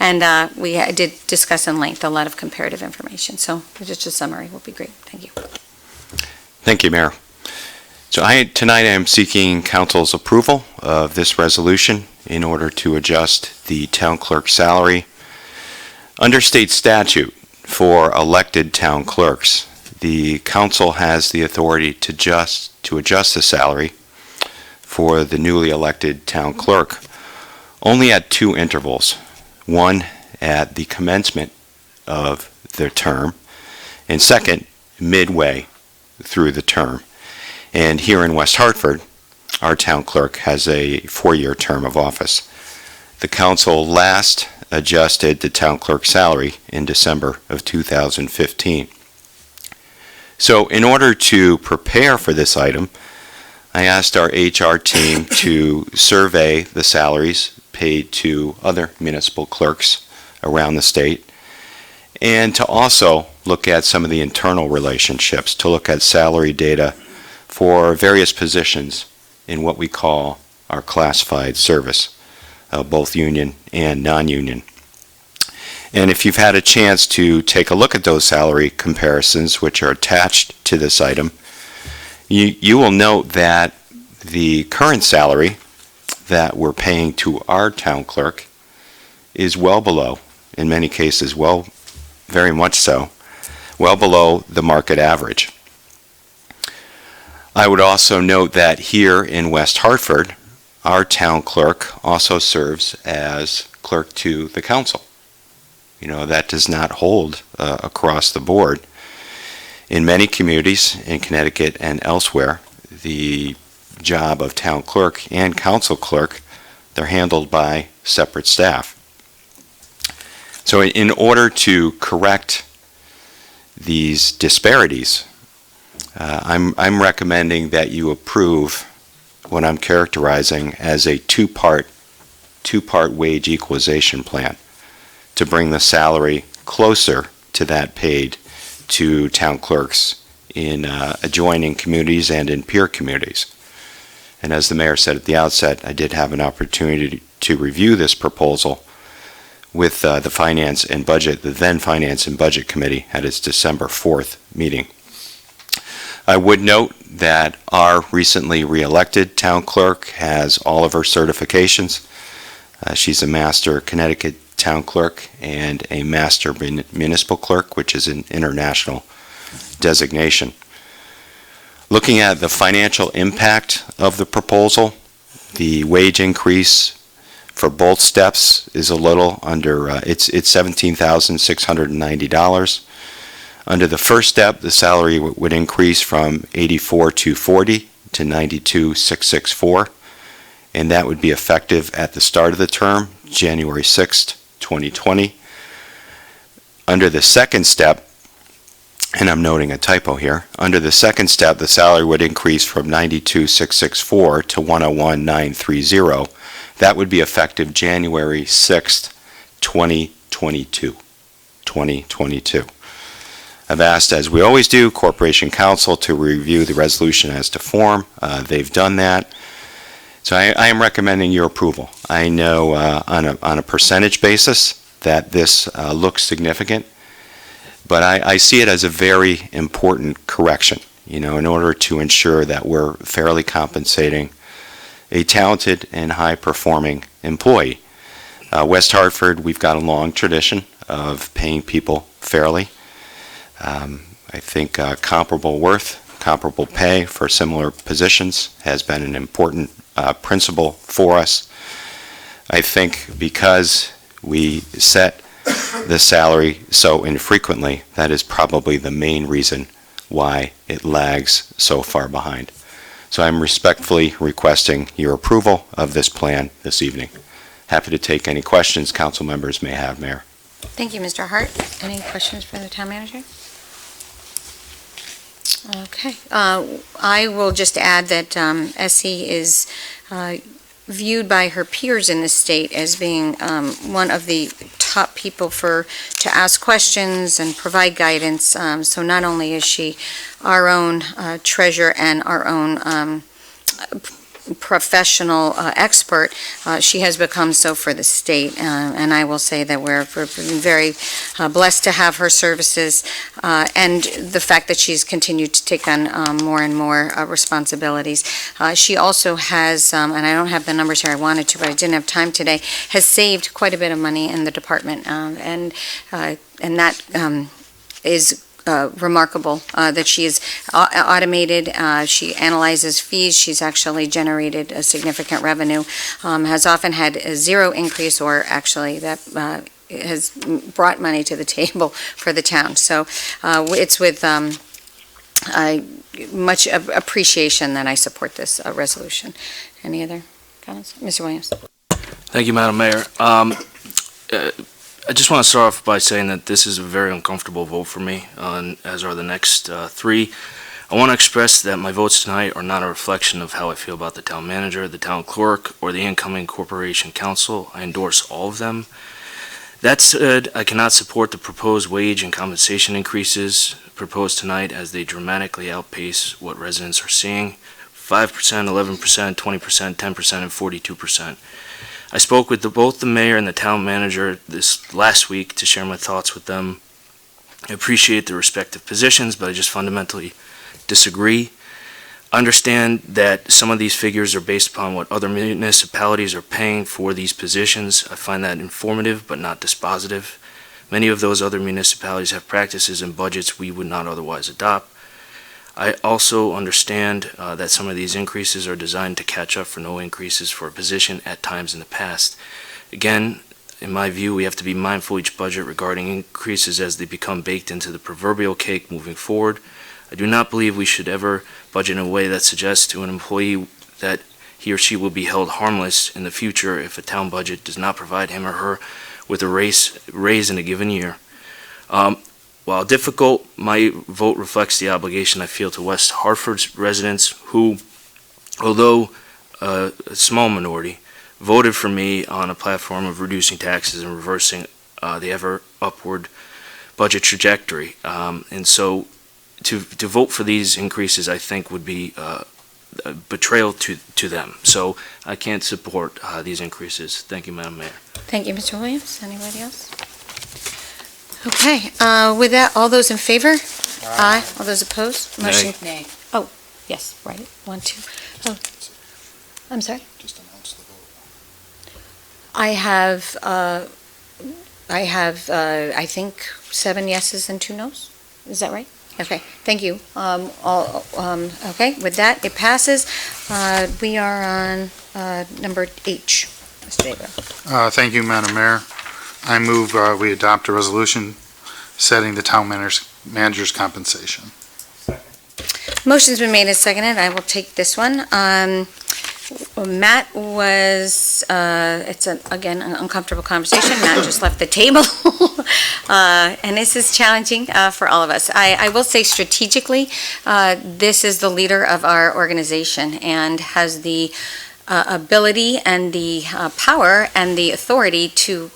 And we did discuss in length a lot of comparative information. So just a summary will be great. Thank you. Thank you, Mayor. So tonight I am seeking council's approval of this resolution in order to adjust the town clerk salary. Under state statute for elected town clerks, the council has the authority to adjust the salary for the newly elected town clerk only at two intervals. One, at the commencement of their term, and second, midway through the term. And here in West Hartford, our town clerk has a 4-year term of office. The council last adjusted the town clerk salary in December of 2015. So in order to prepare for this item, I asked our HR team to survey the salaries paid to other municipal clerks around the state, and to also look at some of the internal relationships, to look at salary data for various positions in what we call our classified service, both union and non-union. And if you've had a chance to take a look at those salary comparisons, which are attached to this item, you will note that the current salary that we're paying to our town clerk is well below, in many cases, very much so, well below the market average. I would also note that here in West Hartford, our town clerk also serves as clerk to the council. You know, that does not hold across the board. In many communities in Connecticut and elsewhere, the job of town clerk and council clerk, they're handled by separate staff. So in order to correct these disparities, I'm recommending that you approve what I'm characterizing as a two-part wage equalization plan to bring the salary closer to that paid to town clerks in adjoining communities and in peer communities. And as the mayor said at the outset, I did have an opportunity to review this proposal with the then Finance and Budget Committee at its December 4th meeting. I would note that our recently re-elected town clerk has all of her certifications. She's a Master Connecticut Town Clerk and a Master Municipal Clerk, which is an international designation. Looking at the financial impact of the proposal, the wage increase for both steps is a little under, it's $17,690. Under the first step, the salary would increase from $84,240 to $92,664, and that would be effective at the start of the term, January 6th, 2020. Under the second step, and I'm noting a typo here, under the second step, the salary would increase from $92,664 to $101,930. That would be effective January 6th, 2022. I've asked, as we always do, Corporation Counsel to review the resolution as to form. They've done that. So I am recommending your approval. I know on a percentage basis that this looks significant, but I see it as a very important correction, in order to ensure that we're fairly compensating a talented and high-performing employee. West Hartford, we've got a long tradition of paying people fairly. I think comparable worth, comparable pay for similar positions has been an important principle for us. I think because we set the salary so infrequently, that is probably the main reason why it lags so far behind. So I'm respectfully requesting your approval of this plan this evening. Happy to take any questions council members may have, Mayor. Thank you, Mr. Hart. Any questions for the town manager? Okay. I will just add that Essie is viewed by her peers in the state as being one of the top people to ask questions and provide guidance. So not only is she our own treasure and our own professional expert, she has become so for the state, and I will say that we're very blessed to have her services, and the fact that she's continued to take on more and more responsibilities. She also has, and I don't have the numbers here, I wanted to, but I didn't have time today, has saved quite a bit of money in the department, and that is remarkable, that she is automated. She analyzes fees. She's actually generated a significant revenue, has often had a zero increase, or actually that has brought money to the table for the town. So it's with much appreciation that I support this resolution. Any other comments? Mr. Williams. Thank you, Madam Mayor. I just want to start off by saying that this is a very uncomfortable vote for me, as are the next three. I want to express that my votes tonight are not a reflection of how I feel about the town manager, the town clerk, or the incoming corporation council. I endorse all of them. That said, I cannot support the proposed wage and compensation increases proposed tonight, as they dramatically outpace what residents are seeing: 5%, 11%, 20%, 10%, and 42%. I spoke with both the mayor and the town manager this last week to share my thoughts with them. I appreciate their respective positions, but I just fundamentally disagree. Understand that some of these figures are based upon what other municipalities are paying for these positions. I find that informative but not dispositive. Many of those other municipalities have practices and budgets we would not otherwise adopt. I also understand that some of these increases are designed to catch up for no increases for a position at times in the past. Again, in my view, we have to be mindful each budget regarding increases as they become baked into the proverbial cake moving forward. I do not believe we should ever budget in a way that suggests to an employee that he or she will be held harmless in the future if a town budget does not provide him or her with a raise in a given year. While difficult, my vote reflects the obligation I feel to West Hartford's residents who, although a small minority, voted for me on a platform of reducing taxes and reversing the ever upward budget trajectory. And so to vote for these increases, I think, would be a betrayal to them. So I can't support these increases. Thank you, Madam Mayor. Thank you, Mr. Williams. Anybody else? Okay, with that, all those in favor? Aye. All those opposed? Motion. Nay. Oh, yes, right. 1, 2. Oh, I'm sorry? Just announce the vote. I have, I think, 7 yeses and 2 nos. Is that right? Okay, thank you. Okay, with that, it passes. We are on number H. Mr. Davis. Thank you, Madam Mayor. I move we adopt a resolution setting the town manager's compensation. Motion's been made and seconded. I will take this one. Matt was, it's again an uncomfortable conversation. Matt just left the table. And this is challenging for all of us. I will say strategically, this is the leader of our organization and has the ability and the power and the authority to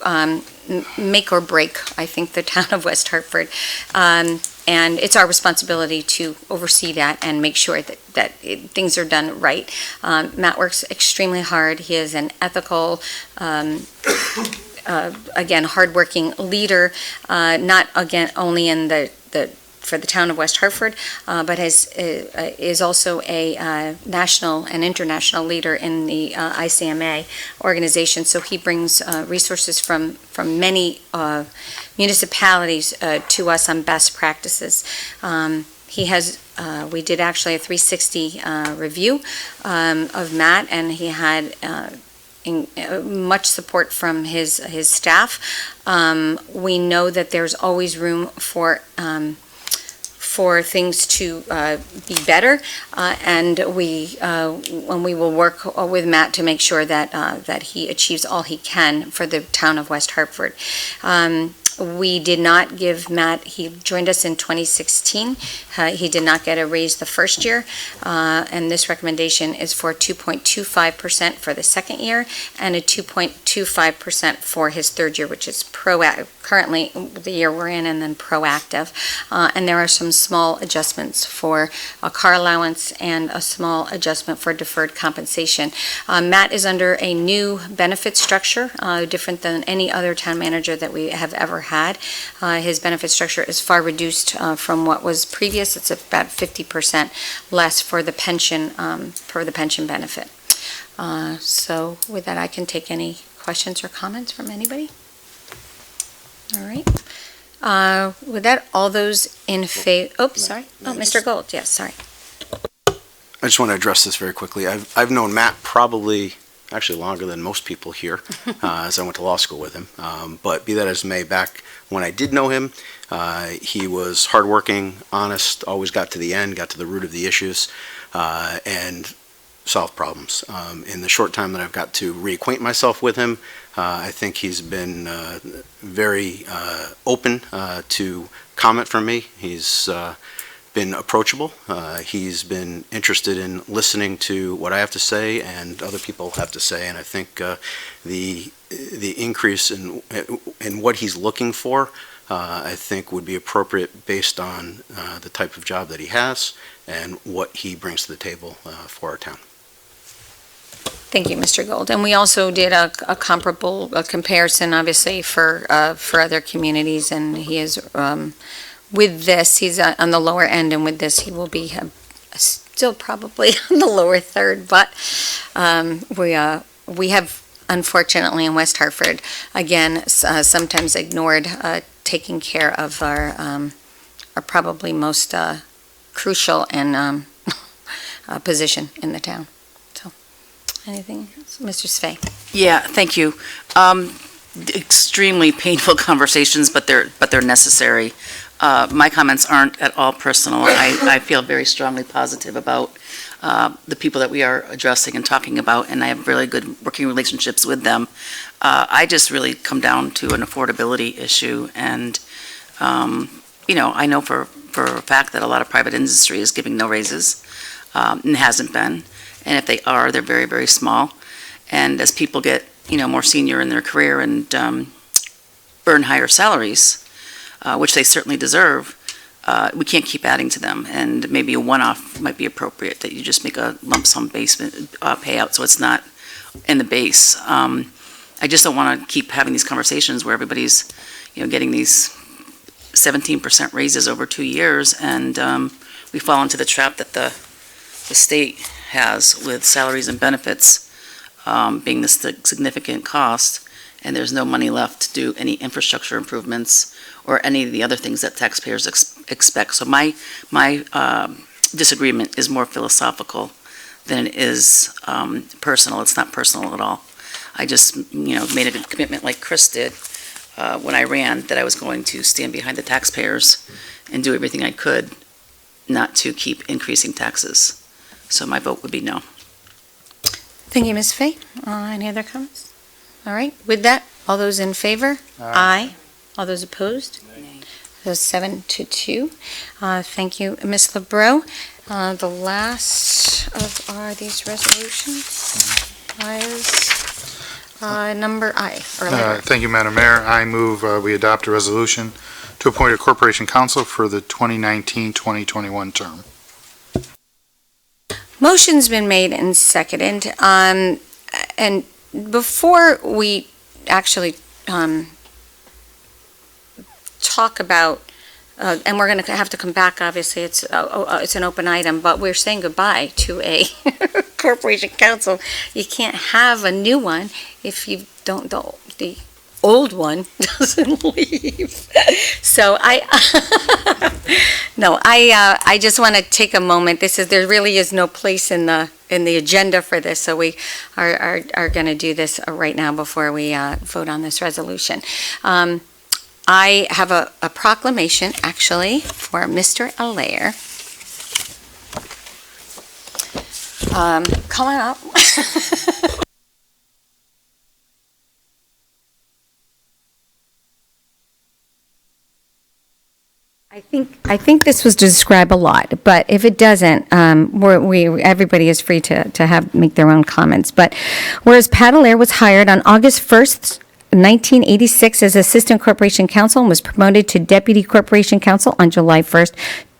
make or break, I think, the town of West Hartford. And it's our responsibility to oversee that and make sure that things are done right. Matt works extremely hard. He is an ethical, again, hardworking leader, not again only in for the town of West Hartford, but is also a national and international leader in the ICMA organization. So he brings resources from many municipalities to us on best practices. We did actually a 360 review of Matt, and he had much support from his staff. We know that there's always room for things to be better, and we will work with Matt to make sure that he achieves all he can for the town of West Hartford. We did not give Matt, he joined us in 2016. He did not get a raise the first year, and this recommendation is for 2.25% for the second year and a 2.25% for his third year, which is currently the year we're in, and then proactive. And there are some small adjustments for a car allowance and a small adjustment for deferred compensation. Matt is under a new benefit structure, different than any other town manager that we have ever had. His benefit structure is far reduced from what was previous. It's about 50% less for the pension benefit. So with that, I can take any questions or comments from anybody. All right. With that, all those in favor, sorry. Oh, Mr. Gold, yes, sorry. I just want to address this very quickly. I've known Matt probably actually longer than most people here, as I went to law school with him. But be that as may, back when I did know him, he was hardworking, honest, always got to the end, got to the root of the issues, and solved problems. In the short time that I've got to reacquaint myself with him, I think he's been very open to comment from me. He's been approachable. He's been interested in listening to what I have to say and other people have to say, and I think the increase in what he's looking for, I think would be appropriate based on the type of job that he has and what he brings to the table for our town. Thank you, Mr. Gold. And we also did a comparable comparison, obviously, for other communities, and he is, with this, he's on the lower end, and with this, he will be still probably on the lower third, but we have, unfortunately, in West Hartford, again, sometimes ignored taking care of our probably most crucial and position in the town. Anything else? Mr. Svay. Yeah, thank you. Extremely painful conversations, but they're necessary. My comments aren't at all personal. I feel very strongly positive about the people that we are addressing and talking about, and I have really good working relationships with them. I just really come down to an affordability issue, and I know for a fact that a lot of private industry is giving no raises, and hasn't been. And if they are, they're very, very small. And as people get, more senior in their career and earn higher salaries, which they certainly deserve, we can't keep adding to them. And maybe a one-off might be appropriate, that you just make a lump sum basement payout so it's not in the base. I just don't want to keep having these conversations where everybody's, getting these 17% raises over 2 years, and we fall into the trap that the state has with salaries and benefits being the significant cost, and there's no money left to do any infrastructure improvements or any of the other things that taxpayers expect. So my disagreement is more philosophical than it is personal. It's not personal at all. I just made a commitment like Chris did when I ran, that I was going to stand behind the taxpayers and do everything I could not to keep increasing taxes. So my vote would be no. Thank you, Ms. Fay. Any other comments? All right. With that, all those in favor? Aye. All those opposed? Nay. Those 7-2. Thank you, Ms. LeBreau. The last of these resolutions is Number I, or letter. Thank you, Madam Mayor. I move we adopt a resolution to appoint a corporation counsel for the 2019-2021 term. Motion's been made and seconded. And before we actually talk about, and we're going to have to come back, obviously, it's an open item, but we're saying goodbye to a corporation counsel. You can't have a new one if you don't, the old one doesn't leave. So I just want to take a moment. There really is no place in the agenda for this, so we are going to do this right now before we vote on this resolution. I have a proclamation, actually, for Mr. Allaire. Come on up. I think this was to describe a lot, but if it doesn't, everybody is free to make their own comments. But whereas Pat Allaire was hired on August 1st, 1986 as Assistant Corporation Counsel and was promoted to Deputy Corporation Counsel on July 1st,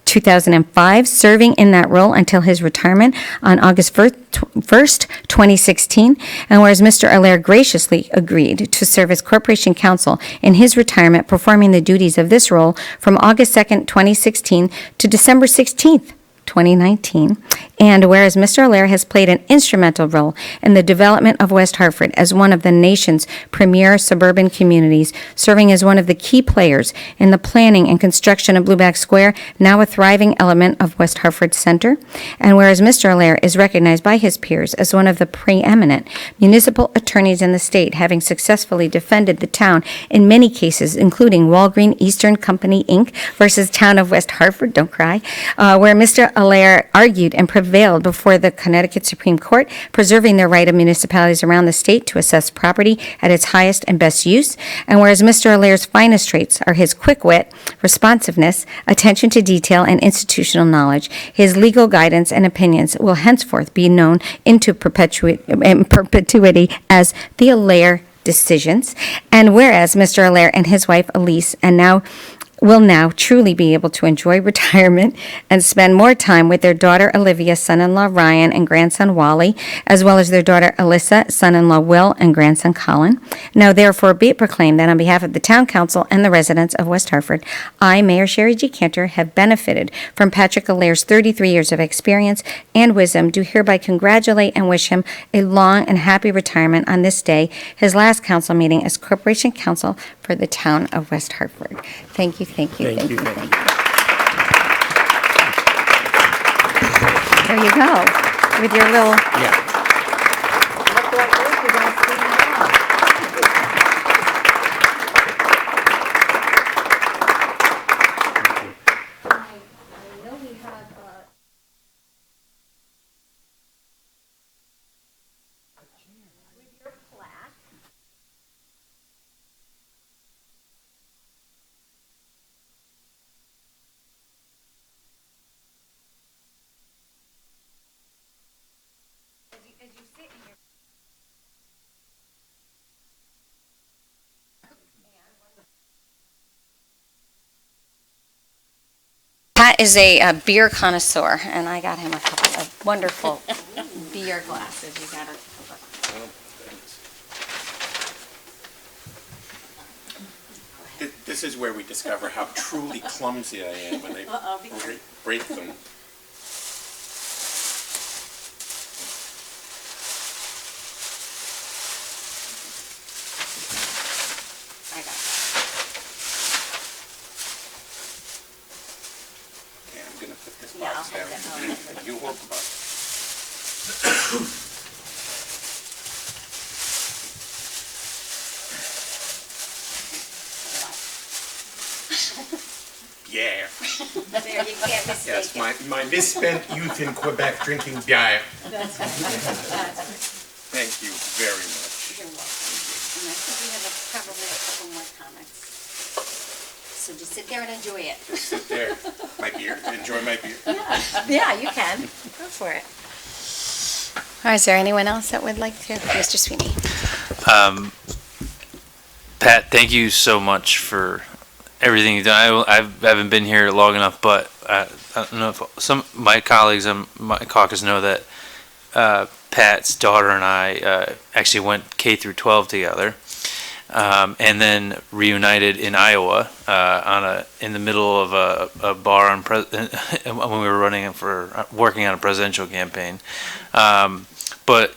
2005, serving in that role until his retirement on August 1st, 2016. And whereas Mr. Allaire graciously agreed to serve as Corporation Counsel in his retirement, performing the duties of this role from August 2nd, 2016 to December 16th, 2019, and whereas Mr. Allaire has played an instrumental role in the development of West Hartford as one of the nation's premier suburban communities, serving as one of the key players in the planning and construction of Blueback Square, now a thriving element of West Hartford Center, and whereas Mr. Allaire is recognized by his peers as one of the preeminent municipal attorneys in the state, having successfully defended the town in many cases, including Walgreen Eastern Company, Inc. versus Town of West Hartford, don't cry, where Mr. Allaire argued and prevailed before the Connecticut Supreme Court, preserving the right of municipalities around the state to assess property at its highest and best use. And whereas Mr. Allaire's finest traits are his quick wit, responsiveness, attention to detail, and institutional knowledge, his legal guidance and opinions will henceforth be known into perpetuity as the Allaire decisions. And whereas Mr. Allaire and his wife Elise will now truly be able to enjoy retirement and spend more time with their daughter Olivia, son-in-law Ryan, and grandson Wally, as well as their daughter Alyssa, son-in-law Will, and grandson Colin. Now therefore be it proclaimed that on behalf of the Town Council and the residents of West Hartford, I, Mayor Sherry G. Cantor, have benefited from Patrick Allaire's 33 years of experience and wisdom, do hereby congratulate and wish him a long and happy retirement on this day, his last council meeting as Corporation Counsel for the Town of West Hartford. Thank you. There you go, with your little... Yeah. Pat is a beer connoisseur, and I got him a couple of wonderful beer glasses. You got it. This is where we discover how truly clumsy I am when I break them. I got it. Yeah, I'm going to put this box down. You hold the box. Yeah. There, you can't mistake Yes, it. my misspent youth in Quebec drinking beer. That's right. Thank you very much. You're welcome. And I think we have probably a couple more comments. So just sit there and enjoy it. Just sit there. My beer? Enjoy my beer? Yeah, you can. Go for it. All right, is there anyone else that would like to? Mr. Sweeney. Pat, thank you so much for everything you've done. I haven't been here long enough, but I don't know if some of my colleagues on my caucus know that Pat's daughter and I actually went K through 12 together, and then reunited in Iowa in the middle of a bar when we were working on a presidential campaign. But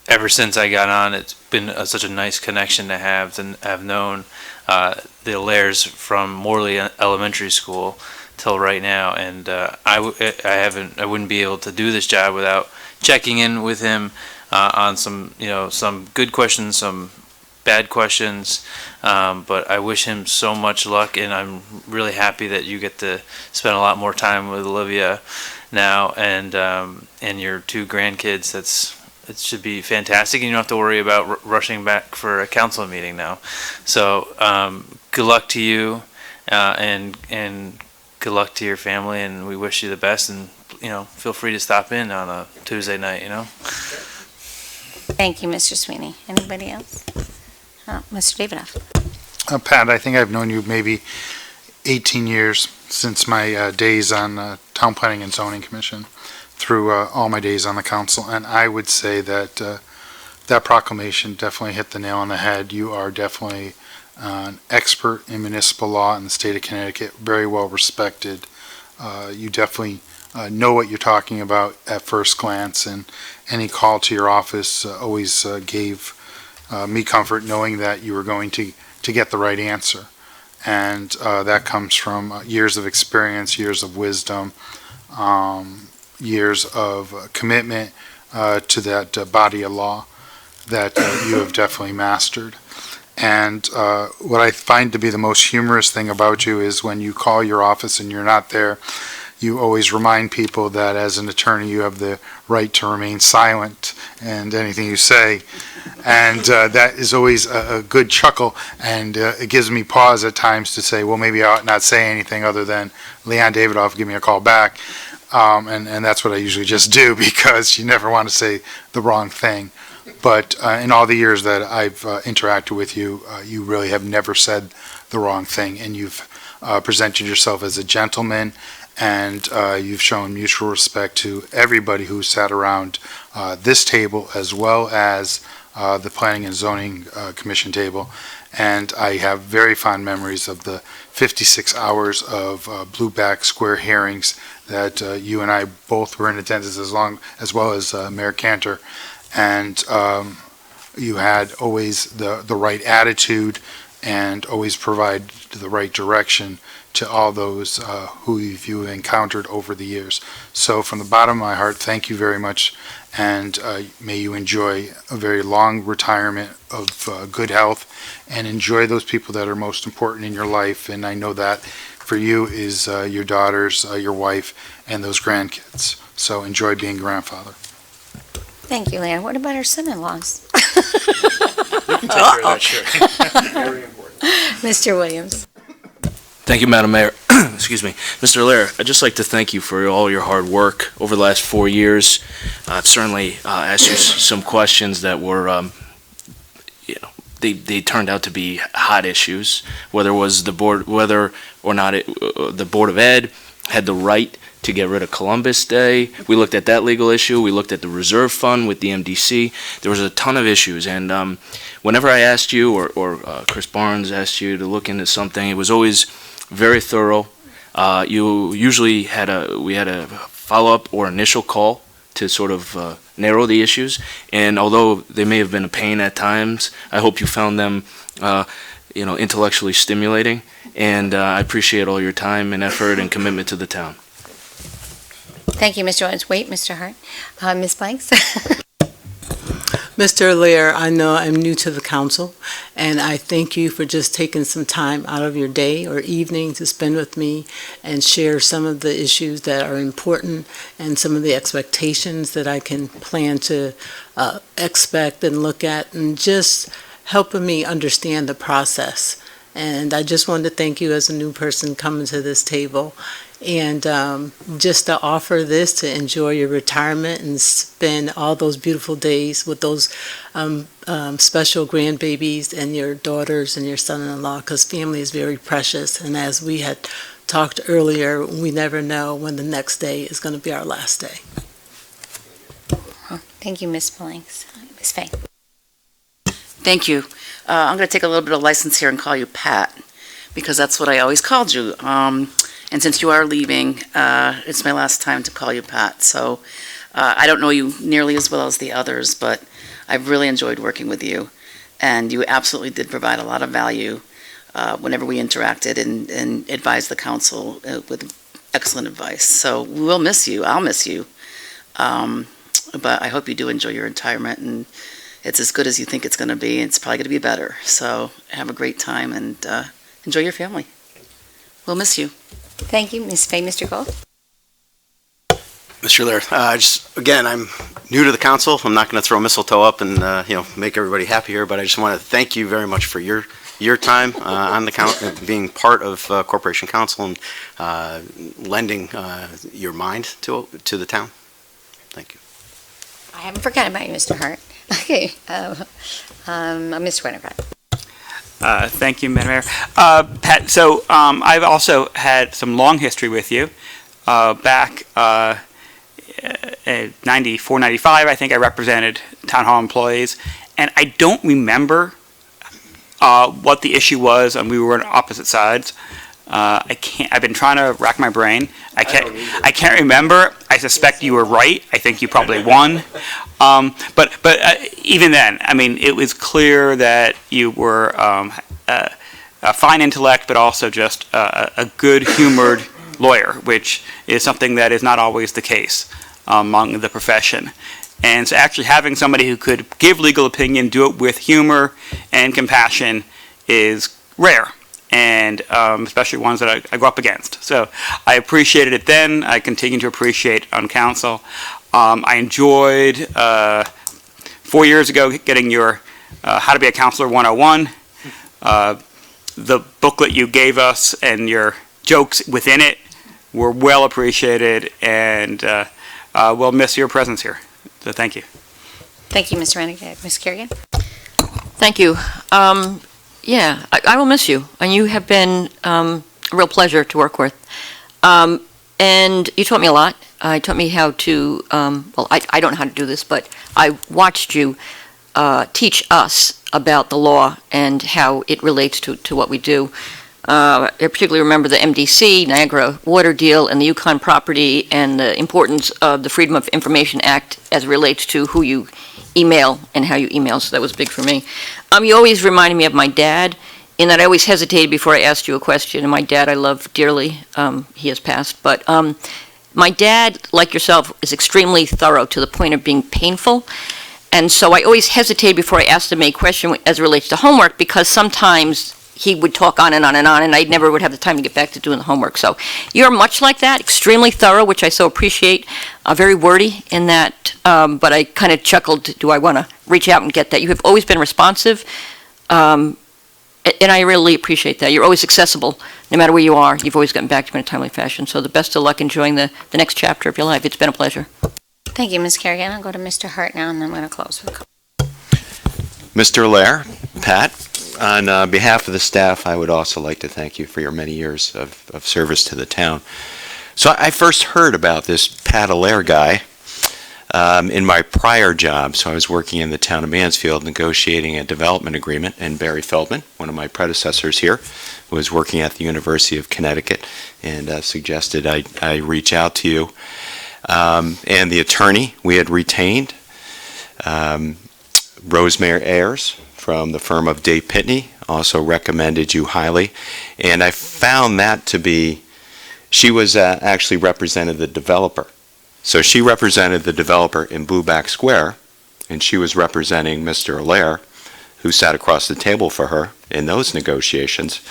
ever since I got on, it's been such a nice connection to have known the Lairs from Morley Elementary School till right now, and I wouldn't be able to do this job without checking in with him on some good questions, some bad questions, but I wish him so much luck, and I'm really happy that you get to spend a lot more time with Olivia now and your two grandkids. It should be fantastic, and you don't have to worry about rushing back for a council meeting now. So good luck to you, and good luck to your family, and we wish you the best. And feel free to stop in on a Tuesday night. Thank you, Mr. Sweeney. Anybody else? Mr. Davidoff. Pat, I think I've known you maybe 18 years since my days on Town Planning and Zoning Commission, through all my days on the council, and I would say that that proclamation definitely hit the nail on the head. You are definitely an expert in municipal law in the state of Connecticut, very well respected. You definitely know what you're talking about at first glance, and any call to your office always gave me comfort knowing that you were going to get the right answer. And that comes from years of experience, years of wisdom, years of commitment to that body of law that you have definitely mastered. And what I find to be the most humorous thing about you is when you call your office and you're not there, you always remind people that as an attorney you have the right to remain silent and anything you say. And that is always a good chuckle, and it gives me pause at times to say, well, maybe I ought not say anything other than, Leon Davidoff, give me a call back. And that's what I usually just do, because you never want to say the wrong thing. But in all the years that I've interacted with you, you really have never said the wrong thing, and you've presented yourself as a gentleman, and you've shown mutual respect to everybody who sat around this table, as well as the Planning and Zoning Commission table. And I have very fond memories of the 56 hours of Blueback Square hearings that you and I both were in attendance, as well as Mayor Cantor. And you had always the right attitude and always provide the right direction to all those who you've encountered over the years. So from the bottom of my heart, thank you very much, and may you enjoy a very long retirement of good health, and enjoy those people that are most important in your life. And I know that for you is your daughters, your wife, and those grandkids. So enjoy being grandfather. Thank you, Leon. What about our son-in-laws? We can take care of that, sure. Very important. Mr. Williams. Thank you, Madam Mayor. Excuse me. Mr. Lair, I'd just like to thank you for all your hard work over the last 4 years. I've certainly asked you some questions that were, they turned out to be hot issues, whether or not the Board of Ed had the right to get rid of Columbus Day. We looked at that legal issue. We looked at the reserve fund with the MDC. There was a ton of issues, and whenever I asked you or Chris Barnes asked you to look into something, it was always very thorough. You usually we had a follow-up or initial call to sort of narrow the issues, and although they may have been a pain at times, I hope you found them intellectually stimulating, and I appreciate all your time and effort and commitment to the town. Thank you, Mr. Owens. Wait, Mr. Hart. Ms. Blanks? Mr. Lair, I know I'm new to the council, and I thank you for just taking some time out of your day or evening to spend with me and share some of the issues that are important and some of the expectations that I can plan to expect and look at, and just helping me understand the process And I just wanted to thank you as a new person coming to this table. And just to offer this, to enjoy your retirement and spend all those beautiful days with those special grandbabies and your daughters and your son-in-law, because family is very precious. And as we had talked earlier, we never know when the next day is going to be our last day. Thank you, Ms. Blanks. Ms. Fay. Thank you. I'm going to take a little bit of license here and call you Pat, because that's what I always called you. And since you are leaving, it's my last time to call you Pat. So I don't know you nearly as well as the others, but I've really enjoyed working with you. And you absolutely did provide a lot of value whenever we interacted and advised the council with excellent advice. So we will miss you. I'll miss you. But I hope you do enjoy your retirement, and it's as good as you think it's going to be. It's probably going to be better. So have a great time and enjoy your family. We'll miss you. Thank you, Ms. Fay. Mr. Gold? Mr. Lair, again, I'm new to the council. I'm not going to throw mistletoe up and make everybody happy here, but I just want to thank you very much for your time on the council, being part of Corporation Council, and lending your mind to the town. Thank you. I haven't forgotten about you, Mr. Hart. Okay. Mr. Winograd. Thank you, Madam Mayor. Pat, so I've also had some long history with you. Back in 94, 95, I think I represented town hall employees, and I don't remember what the issue was, and we were on opposite sides. I've been trying to rack my brain. I can't remember. I suspect you were right. I think you probably won. But even then, I mean, it was clear that you were a fine intellect, but also just a good-humored lawyer, which is something that is not always the case among the profession. And so actually having somebody who could give legal opinion, do it with humor and compassion, is rare. And especially ones that I go up against. So I appreciated it then. I continue to appreciate on council. I enjoyed 4 years ago getting your How to Be a Counselor 101. The booklet you gave us and your jokes within it were well appreciated, and we'll miss your presence here. So thank you. Thank you, Mr. Renegade. Ms. Kerrigan? Thank you. Yeah, I will miss you, and you have been a real pleasure to work with. And you taught me a lot. You taught me how to, well, I don't know how to do this, but I watched you teach us about the law and how it relates to what we do. I particularly remember the MDC, Niagara Water Deal, and the Yukon property, and the importance of the Freedom of Information Act as it relates to who you email and how you email, so that was big for me. You always reminded me of my dad, in that I always hesitated before I asked you a question, and my dad I love dearly. He has passed, but my dad, like yourself, is extremely thorough to the point of being painful, and so I always hesitated before I asked him a question as it relates to homework, because sometimes he would talk on and on and on, and I never would have the time to get back to doing the homework. So you're much like that, extremely thorough, which I so appreciate, very wordy in that, but I kind of chuckled, do I want to reach out and get that? You have always been responsive, and I really appreciate that. You're always accessible, no matter where you are. You've always gotten back to me in a timely fashion. So the best of luck enjoying the next chapter of your life. It's been a pleasure. Thank you, Ms. Kerrigan. I'll go to Mr. Hart now, and then I'm going to close with Mr. Lair, Pat, on behalf of the staff, I would also like to thank you for your many years of service to the town. So I first heard about this Pat Allaire guy in my prior job. So I was working in the town of Mansfield negotiating a development agreement, and Barry Feldman, one of my predecessors here, was working at the University of Connecticut and suggested I reach out to you. And the attorney we had retained, Rosemary Ayers from the firm of Day Pitney, also recommended you highly. And I found that to be, she was actually represented the developer. So she represented the developer in Blueback Square, and she was representing Mr. Allaire, who sat across the table for her in those negotiations,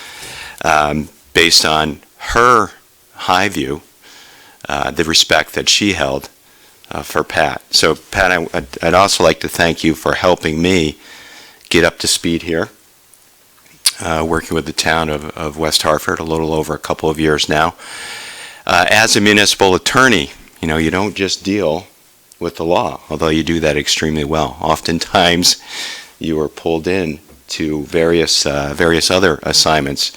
based on her high view, the respect that she held for Pat. So Pat, I'd also like to thank you for helping me get up to speed here. working with the town of West Hartford, a little over a couple of years now. As a municipal attorney, you don't just deal with the law, although you do that extremely well. Oftentimes, you are pulled in to various other assignments,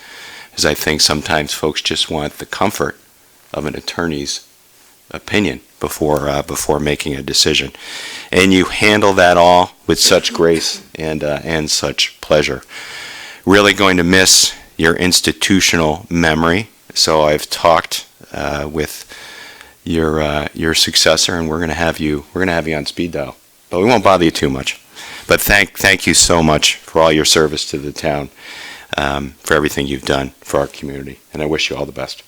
as I think sometimes folks just want the comfort of an attorney's opinion before making a decision, and you handle that all with such grace and such pleasure. Really going to miss your institutional memory. So I've talked with your successor, and we're going to have you on speed dial. But we won't bother you too much. But thank you so much for all your service to the town, for everything you've done for our community, and I wish you all the best.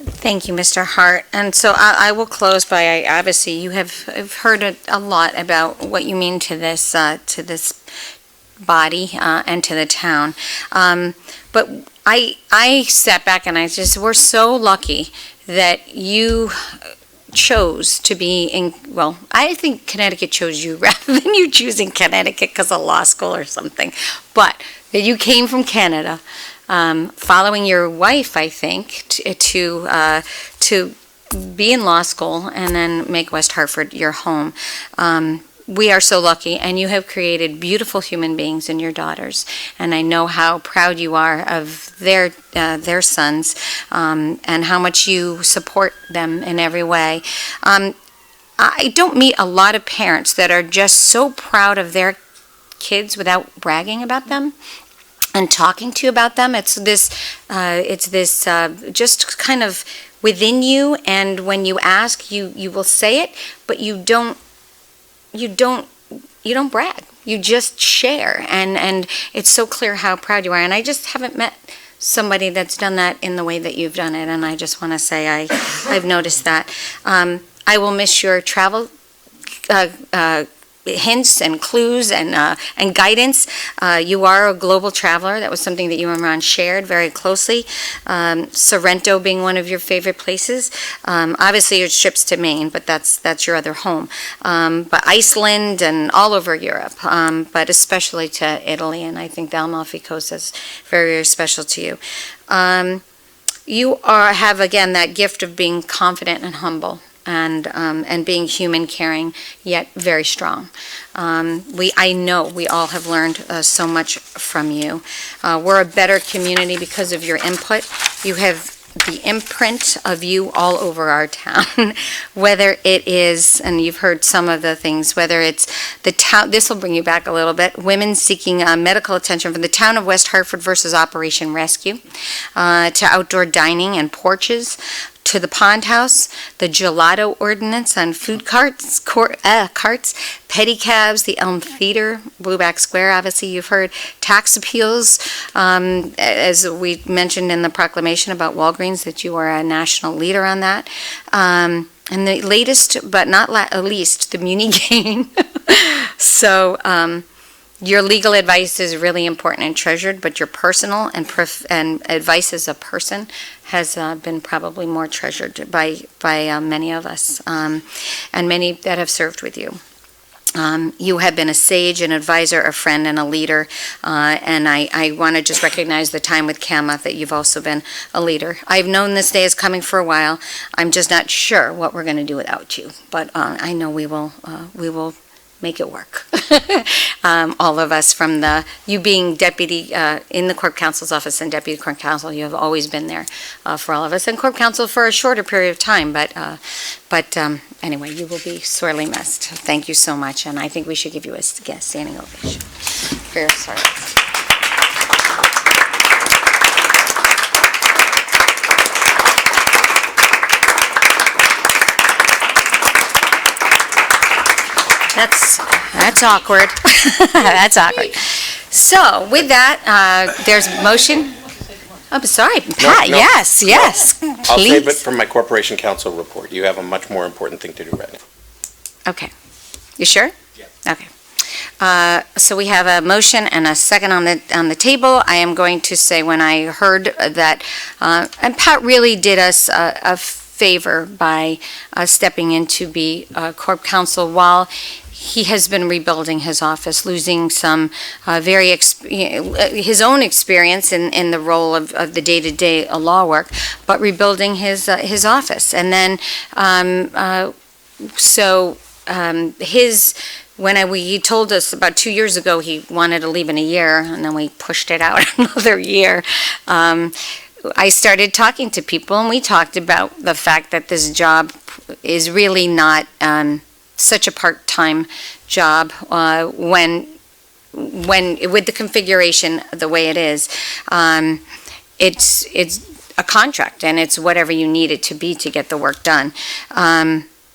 Thank you, Mr. Hart. And so I will close by, obviously, you have heard a lot about what you mean to this body and to the town. But I sat back and we're so lucky that you chose to be in, well, I think Connecticut chose you rather than you choosing Connecticut because of law school or something. But that you came from Canada, following your wife, I think, to be in law school and then make West Hartford your home. We are so lucky, and you have created beautiful human beings in your daughters, and I know how proud you are of their sons, and how much you support them in every way. I don't meet a lot of parents that are just so proud of their kids without bragging about them and talking to you about them. It's this just kind of within you, and when you ask, you will say it, but you don't brag. You just share, and it's so clear how proud you are. And I just haven't met somebody that's done that in the way that you've done it, and I just want to say I've noticed that. I will miss your travel hints and clues and guidance. You are a global traveler. That was something that you and Ron shared very closely. Sorrento being one of your favorite places. Obviously your trips to Maine, but that's your other home. But Iceland and all over Europe, but especially to Italy, and I think the Amalfi Coast is very, very special to you. You have again that gift of being confident and humble, and being human, caring, yet very strong. I know we all have learned so much from you. We're a better community because of your input. You have the imprint of you all over our town, whether it is, and you've heard some of the things, whether it's the town, this will bring you back a little bit, women seeking medical attention from the town of West Hartford versus Operation Rescue, to outdoor dining and porches, to the Pond House, the gelato ordinance on food carts, pedicabs, the Elm Theater, Blueback Square, obviously you've heard, tax appeals, as we mentioned in the proclamation about Walgreens, that you are a national leader on that. And the latest, but not least, the Muni Gain. So, your legal advice is really important and treasured, but your personal and advice as a person has been probably more treasured by many of us, and many that have served with you. You have been a sage, an advisor, a friend, and a leader, and I want to just recognize the time with Kama that you've also been a leader. I've known this day is coming for a while. I'm just not sure what we're going to do without you, but I know we will make it work. All of us, from you being deputy in the Corp Counsel's office and deputy Corp Counsel, you have always been there for all of us, and Corp Counsel for a shorter period of time, but anyway, you will be sorely missed. Thank you so much, and I think we should give you a standing ovation for your service. That's awkward. That's awkward. So with that, there's motion. I'm sorry, Pat. No. Yes. I'll save it Please. for my corporation council report. You have a much more important thing to do right now. Okay. You sure? Yeah. Okay. So we have a motion and a second on the table. I am going to say, when I heard that, and Pat really did us a favor by stepping in to be Corp Counsel while he has been rebuilding his office, losing some his own experience in the role of the day-to-day law work, but rebuilding his office. And then, he told us about 2 years ago he wanted to leave in a year, and then we pushed it out another year. I started talking to people, and we talked about the fact that this job is really not such a part-time job when with the configuration the way it is. It's a contract, and it's whatever you need it to be to get the work done.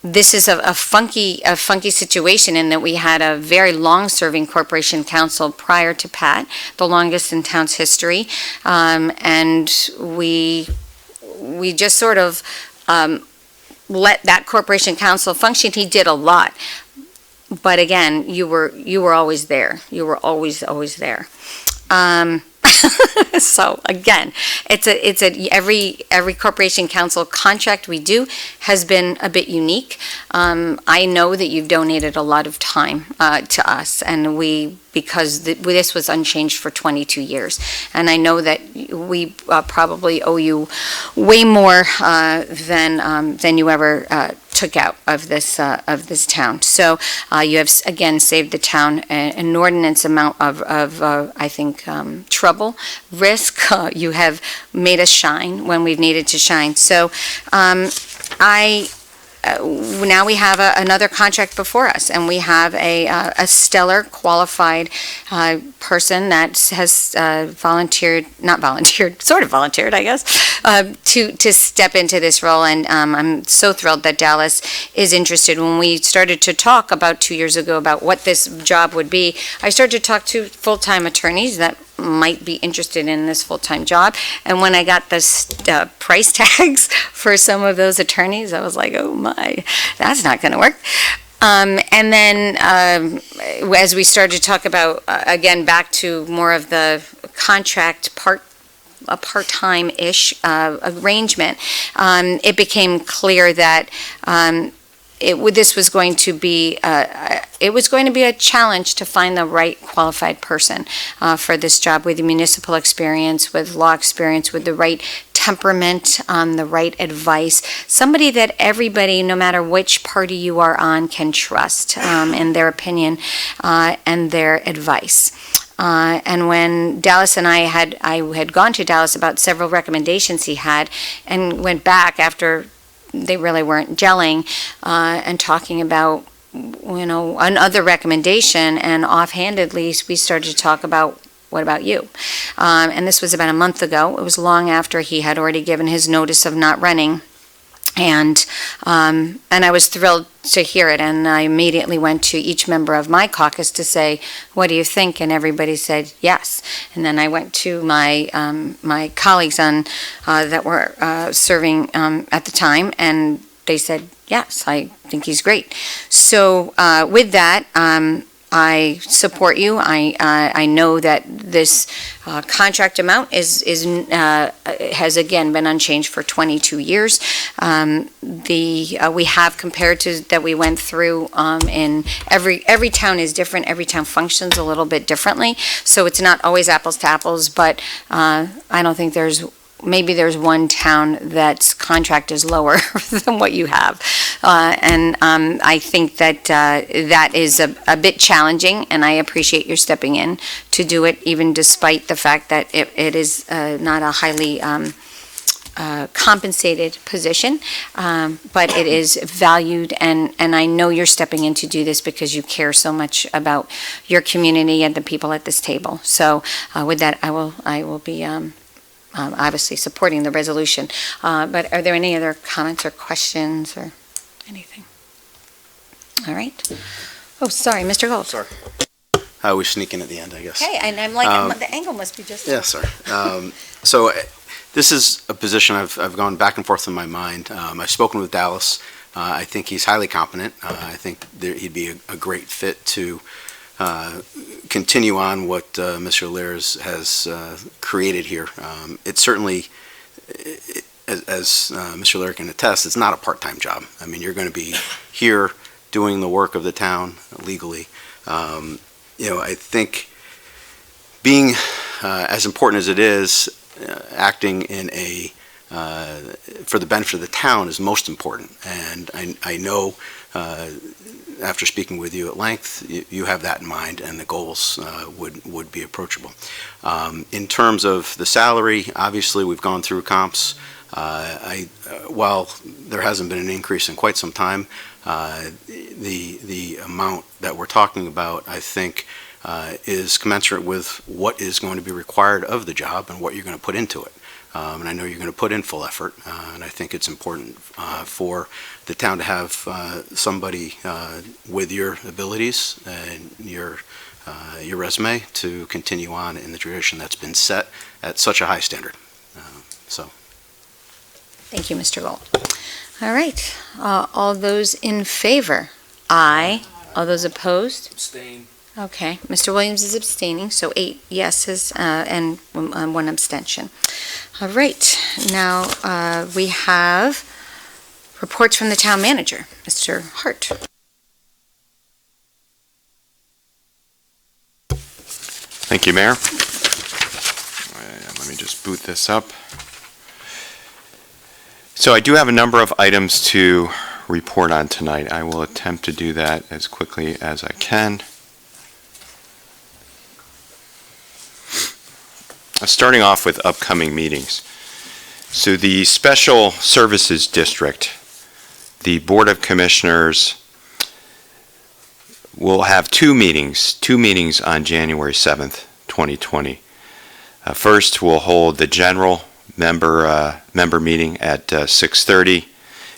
This is a funky situation in that we had a very long-serving corporation counsel prior to Pat, the longest in town's history, and we just sort of let that corporation counsel function. He did a lot, but again, you were always there. You were always there. So again, every corporation counsel contract we do has been a bit unique. I know that you've donated a lot of time to us, and because this was unchanged for 22 years, and I know that we probably owe you way more than you ever took out of this town. So you have again saved the town an inordinate amount of I think trouble, risk. You have made us shine when we've needed to shine. So now we have another contract before us, and we have a stellar, qualified person that has sort of volunteered, I guess, to step into this role. And I'm so thrilled that Dallas is interested. When we started to talk about 2 years ago about what this job would be, I started to talk to full-time attorneys that might be interested in this full-time job. And when I got the price tags for some of those attorneys, I was like, oh my, that's not going to work. And then as we started to talk about, again, back to more of the contract a part-time-ish arrangement, it became clear that this was going to be a challenge to find the right qualified person for this job, with municipal experience, with law experience, with the right temperament, the right advice, somebody that everybody, no matter which party you are on, can trust in their opinion and their advice. And when Dallas and I had gone to Dallas about several recommendations he had, and went back after they really weren't gelling, and talking about, another recommendation, and offhandedly we started to talk about, what about you? And this was about a month ago. It was long after he had already given his notice of not running. And I was thrilled to hear it, and I immediately went to each member of my caucus to say, what do you think? And everybody said yes. And then I went to my colleagues that were serving at the time, and they said, yes, I think he's great. So with that, I support you. I know that this contract amount has again been unchanged for 22 years. We have compared to that we went through in every town is different. Every town functions a little bit differently, so it's not always apples to apples. But I don't think maybe there's one town that's contract is lower than what you have. And I think that that is a bit challenging, and I appreciate your stepping in to do it, even despite the fact that it is not a highly compensated position, but it is valued, and I know you're stepping in to do this because you care so much about your community and the people at this table. So with that, I will be obviously supporting the resolution. But are there any other comments or questions or anything? All right. Oh, sorry, Mr. Gold. Sorry. I was sneaking at the end, I guess. Okay, and I'm like, the angle must be just... Yeah, sorry. So this is a position I've gone back and forth in my mind. I've spoken with Dallas. I think he's highly competent. I think he'd be a great fit to continue on what Mr. Lears has created here. It's certainly, as Mr. Lear can attest, it's not a part-time job. I mean, you're going to be here doing the work of the town legally. I think being as important as it is, acting in for the benefit of the town is most important. And I know, after speaking with you at length, you have that in mind, and the goals would be approachable. In terms of the salary, obviously we've gone through comps. While there hasn't been an increase in quite some time, the amount that we're talking about, I think, is commensurate with what is going to be required of the job and what you're going to put into it. And I know you're going to put in full effort, and I think it's important for the town to have somebody with your abilities and your resume to continue on in the tradition that's been set at such a high standard. Thank you, Mr. Gold. All right, all those in favor? Aye. All those opposed? Abstain. Okay, Mr. Williams is abstaining, so 8 yeses and 1 abstention. All right, now we have reports from the town manager, Mr. Hart. Thank you, Mayor. Let me just boot this up. So I do have a number of items to report on tonight. I will attempt to do that as quickly as I can. Starting off with upcoming meetings. So the Special Services District, the Board of Commissioners will have two meetings on January 7th, 2020. First, we'll hold the general member meeting at 6:30,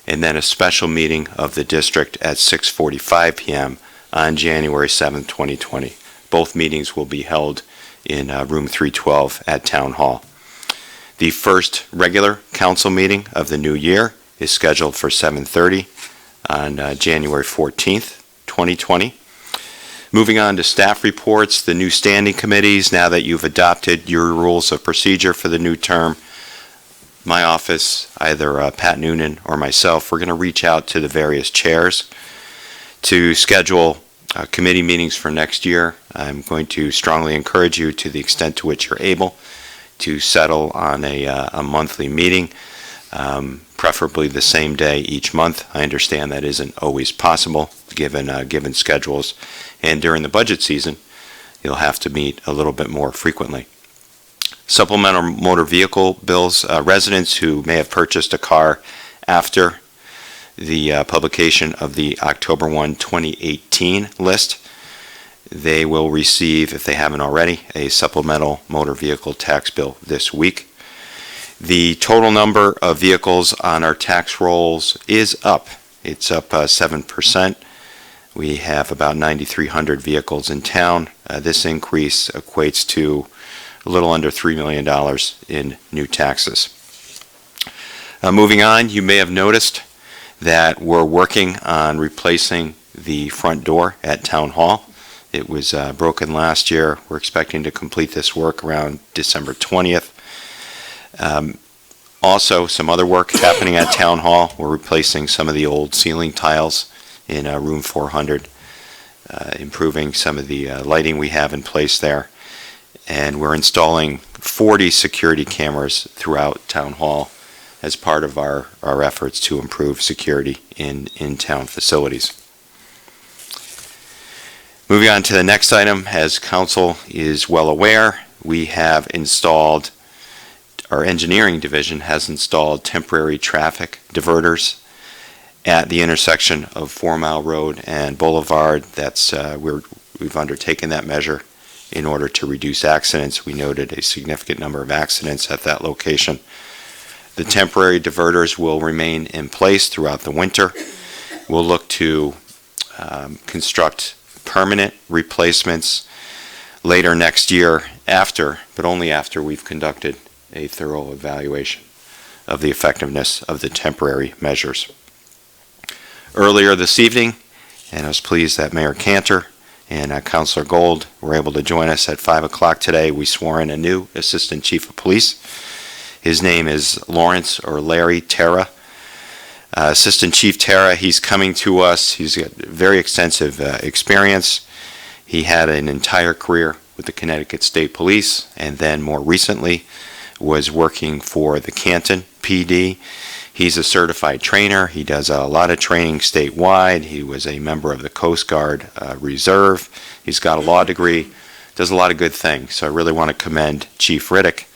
and then a special meeting of the district at 6:45 p.m. on January 7th, 2020. Both meetings will be held in room 312 at Town Hall. The first regular council meeting of the new year is scheduled for 7:30 on January 14th, 2020. Moving on to staff reports, the new standing committees, now that you've adopted your rules of procedure for the new term, my office, either Pat Noonan or myself, we're going to reach out to the various chairs to schedule committee meetings for next year. I'm going to strongly encourage you, to the extent to which you're able, to settle on a monthly meeting, preferably the same day each month. I understand that isn't always possible given schedules, and during the budget season, you'll have to meet a little bit more frequently. Supplemental motor vehicle bills, residents who may have purchased a car after the publication of the October 1, 2018 list, they will receive, if they haven't already, a supplemental motor vehicle tax bill this week. The total number of vehicles on our tax rolls is up. It's up 7%. We have about 9,300 vehicles in town. This increase equates to a little under $3 million in new taxes. Moving on, you may have noticed that we're working on replacing the front door at Town Hall. It was broken last year. We're expecting to complete this work around December 20th. Also, some other work happening at Town Hall. We're replacing some of the old ceiling tiles in room 400, improving some of the lighting we have in place there. And we're installing 40 security cameras throughout Town Hall as part of our efforts to improve security in town facilities. Moving on to the next item, as council is well aware, we have installed, our engineering division has installed temporary traffic diverters at the intersection of 4 Mile Road and Boulevard. That's we've undertaken that measure in order to reduce accidents. We noted a significant number of accidents at that location. The temporary diverters will remain in place throughout the winter. We'll look to construct permanent replacements later next year, but only after we've conducted a thorough evaluation of the effectiveness of the temporary measures. Earlier this evening, and I was pleased that Mayor Cantor and Councilor Gold were able to join us at 5 o'clock today. We swore in a new Assistant Chief of Police. His name is Lawrence or Larry Terra. Assistant Chief Tara, he's coming to us. He's got very extensive experience. He had an entire career with the Connecticut State Police, and then more recently was working for the Canton PD. He's a certified trainer. He does a lot of training statewide. He was a member of the Coast Guard Reserve. He's got a law degree, does a lot of good things. So I really want to commend Chief Riddick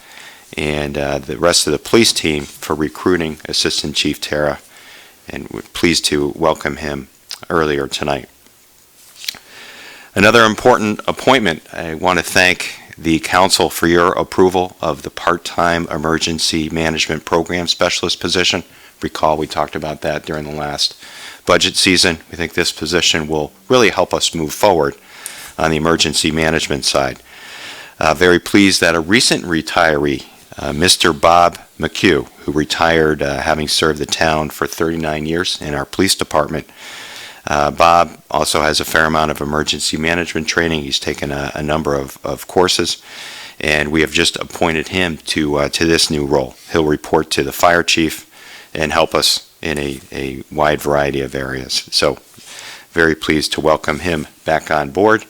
and the rest of the police team for recruiting Assistant Chief Tara, and we're pleased to welcome him earlier tonight. Another important appointment, I want to thank the council for your approval of the part-time emergency management program specialist position. Recall we talked about that during the last budget season. We think this position will really help us move forward on the emergency management side. Very pleased that a recent retiree, Mr. Bob McHugh, who retired having served the town for 39 years in our police department. Bob also has a fair amount of emergency management training. He's taken a number of courses, and we have just appointed him to this new role. He'll report to the fire chief and help us in a wide variety of areas. So very pleased to welcome him back on board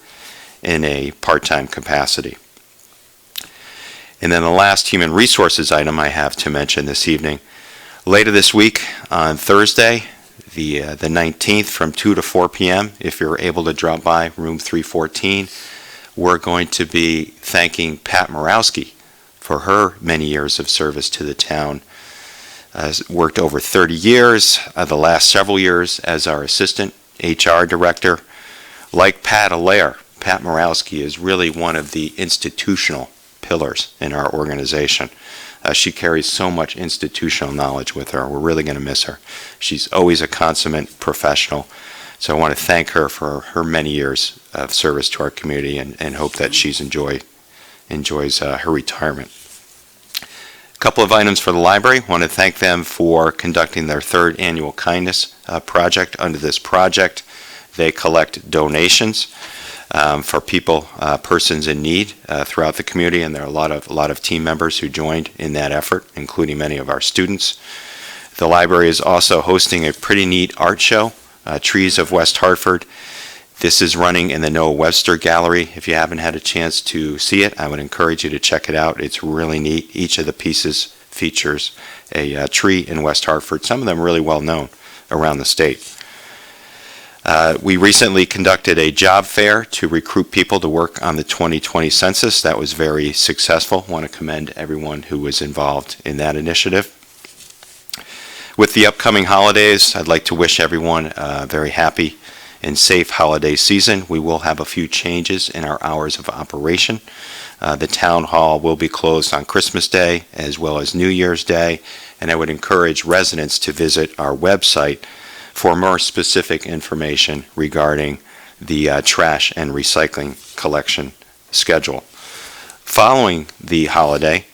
in a part-time capacity. And then the last human resources item I have to mention this evening. Later this week on Thursday, the 19th from 2 to 4 p.m., if you're able to drop by room 314, we're going to be thanking Pat Morawski for her many years of service to the town. Worked over 30 years, the last several years as our assistant HR director. Like Pat Allaire, Pat Morawski is really one of the institutional pillars in our organization. She carries so much institutional knowledge with her. We're really going to miss her. She's always a consummate professional. So I want to thank her for her many years of service to our community, and hope that she's enjoys her retirement. A couple of items for the library. I want to thank them for conducting their third annual kindness project. Under this project, they collect donations for people, persons in need throughout the community, and there are a lot of team members who joined in that effort, including many of our students. The library is also hosting a pretty neat art show, Trees of West Hartford. This is running in the Noah Webster Gallery. If you haven't had a chance to see it, I would encourage you to check it out. It's really neat. Each of the pieces features a tree in West Hartford, some of them really well known around the state. We recently conducted a job fair to recruit people to work on the 2020 census. That was very successful. I want to commend everyone who was involved in that initiative. With the upcoming holidays, I'd like to wish everyone a very happy and safe holiday season. We will have a few changes in our hours of operation. The town hall will be closed on Christmas Day as well as New Year's Day, and I would encourage residents to visit our website for more specific information regarding the trash and recycling collection schedule. Following the holiday,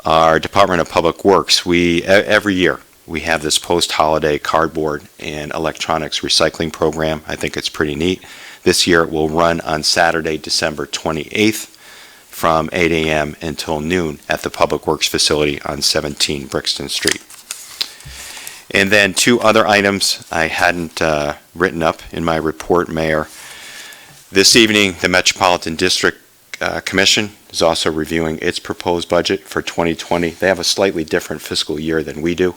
our Department of Public Works, every year we have this post-holiday cardboard and electronics recycling program. I think it's pretty neat. This year it will run on Saturday, December 28th from 8 a.m. until noon at the Public Works facility on 17 Brixton Street. And then two other items I hadn't written up in my report, Mayor. This evening, the Metropolitan District Commission is also reviewing its proposed budget for 2020. They have a slightly different fiscal year than we do.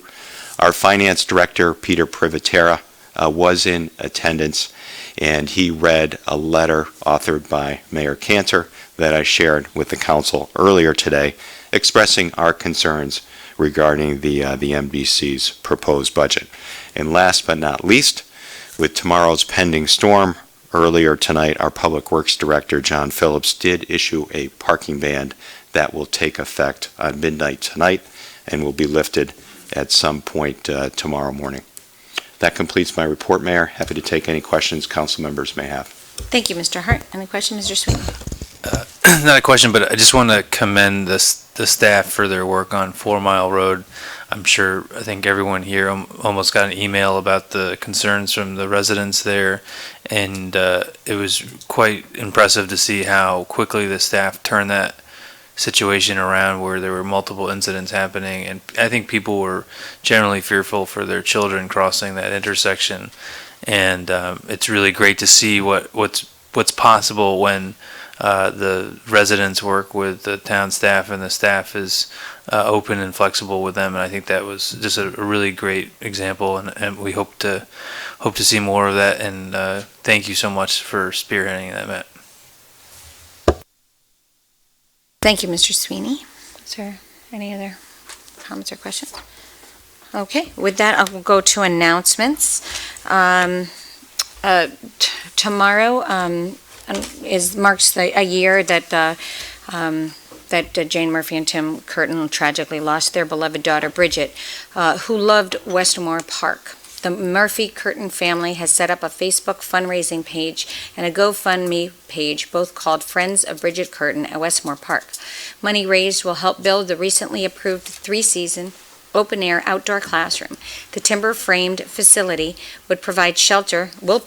Our Finance Director, Peter Privatera, was in attendance, and he read a letter authored by Mayor Cantor that I shared with the council earlier today, expressing our concerns regarding the MDC's proposed budget. And last but not least, with tomorrow's pending storm, earlier tonight our Public Works Director, John Phillips, did issue a parking ban that will take effect on midnight tonight and will be lifted at some point tomorrow morning. That completes my report, Mayor. Happy to take any questions council members may have. Thank you, Mr. Hart. Any question, Mr. Sweet? Not a question, but I just want to commend the staff for their work on 4 Mile Road. I think everyone here almost got an email about the concerns from the residents there, and it was quite impressive to see how quickly the staff turned that situation around where there were multiple incidents happening, and I think people were generally fearful for their children crossing that intersection. And it's really great to see what's possible when the residents work with the town staff and the staff is open and flexible with them. And I think that was just a really great example, and we hope to see more of that. And thank you so much for spearheading that, Matt. Thank you, Mr. Sweeney. Is there any other comments or questions? Okay, with that, I will go to announcements. Tomorrow marks a year that Jane Murphy and Tim Curtin tragically lost their beloved daughter, Bridget, who loved Westmore Park. The Murphy-Curtin family has set up a Facebook fundraising page and a GoFundMe page, both called Friends of Bridget Curtin at Westmore Park. Money raised will help build the recently approved 3-season open-air outdoor classroom. The timber-framed facility would provide shelter, would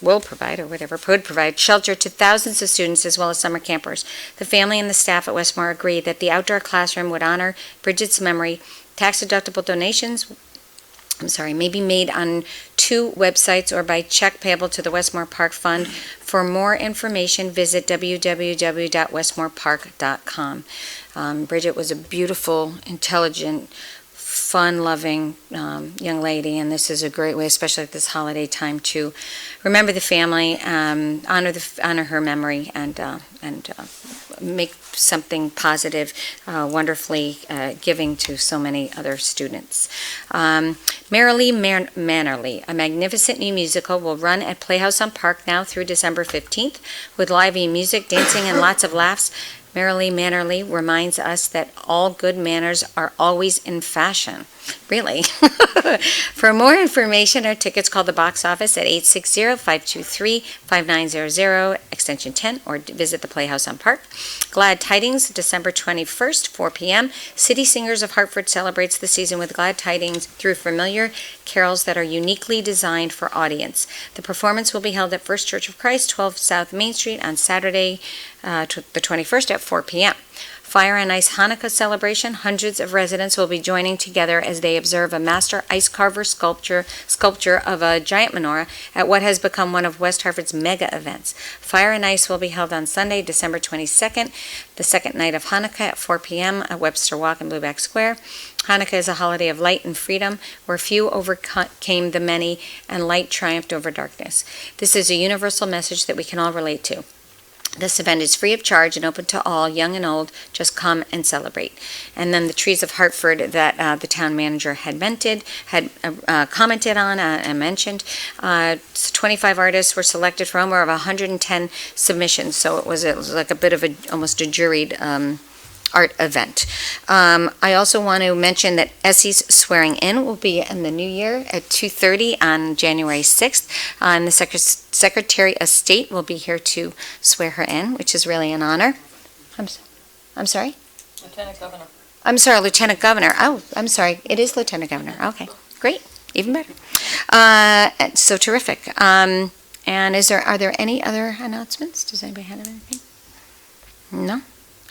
provide shelter to thousands of students as well as summer campers. The family and the staff at Westmore agree that the outdoor classroom would honor Bridget's memory. Tax-deductible donations may be made on 2 websites or by check payable to the Westmore Park Fund. For more information, visit www.westmorepark.com. Bridget was a beautiful, intelligent, fun-loving young lady, and this is a great way, especially at this holiday time, to remember the family, honor her memory, and make something positive, wonderfully giving to so many other students. Merrily Mannerly, a magnificent new musical, will run at Playhouse on Park now through December 15th with lively music, dancing, and lots of laughs. Merrily Mannerly reminds us that all good manners are always in fashion. Really? For more information or tickets, call the box office at 860-523-5900, extension 10, or visit the Playhouse on Park. Glad Tidings, December 21st, 4 p.m. City Singers of Hartford celebrates the season with glad tidings through familiar carols that are uniquely designed for audience. The performance will be held at First Church of Christ, 12 South Main Street on Saturday, the 21st at 4 p.m. Fire and Ice Hanukkah celebration. Hundreds of residents will be joining together as they observe a master ice carver sculpture of a giant menorah at what has become one of West Hartford's mega events. Fire and Ice will be held on Sunday, December 22nd, the second night of Hanukkah at 4 p.m. at Webster Walk in Blueback Square. Hanukkah is a holiday of light and freedom, where few overcame the many and light triumphed over darkness. This is a universal message that we can all relate to. This event is free of charge and open to all, young and old. Just come and celebrate. And then the Trees of Hartford that the town manager had commented on and mentioned. 25 artists were selected from over 110 submissions, so it was like a bit of almost a juried art event. I also want to mention that Essie's swearing in will be in the new year at 2:30 on January 6th. And the Secretary of State will be here to swear her in, which is really an honor. I'm sorry? Lieutenant Governor. I'm sorry, Lieutenant Governor. Oh, I'm sorry. It is Lieutenant Governor. Okay, great. Even better. So terrific. And are there any other announcements? Does anybody have anything? No?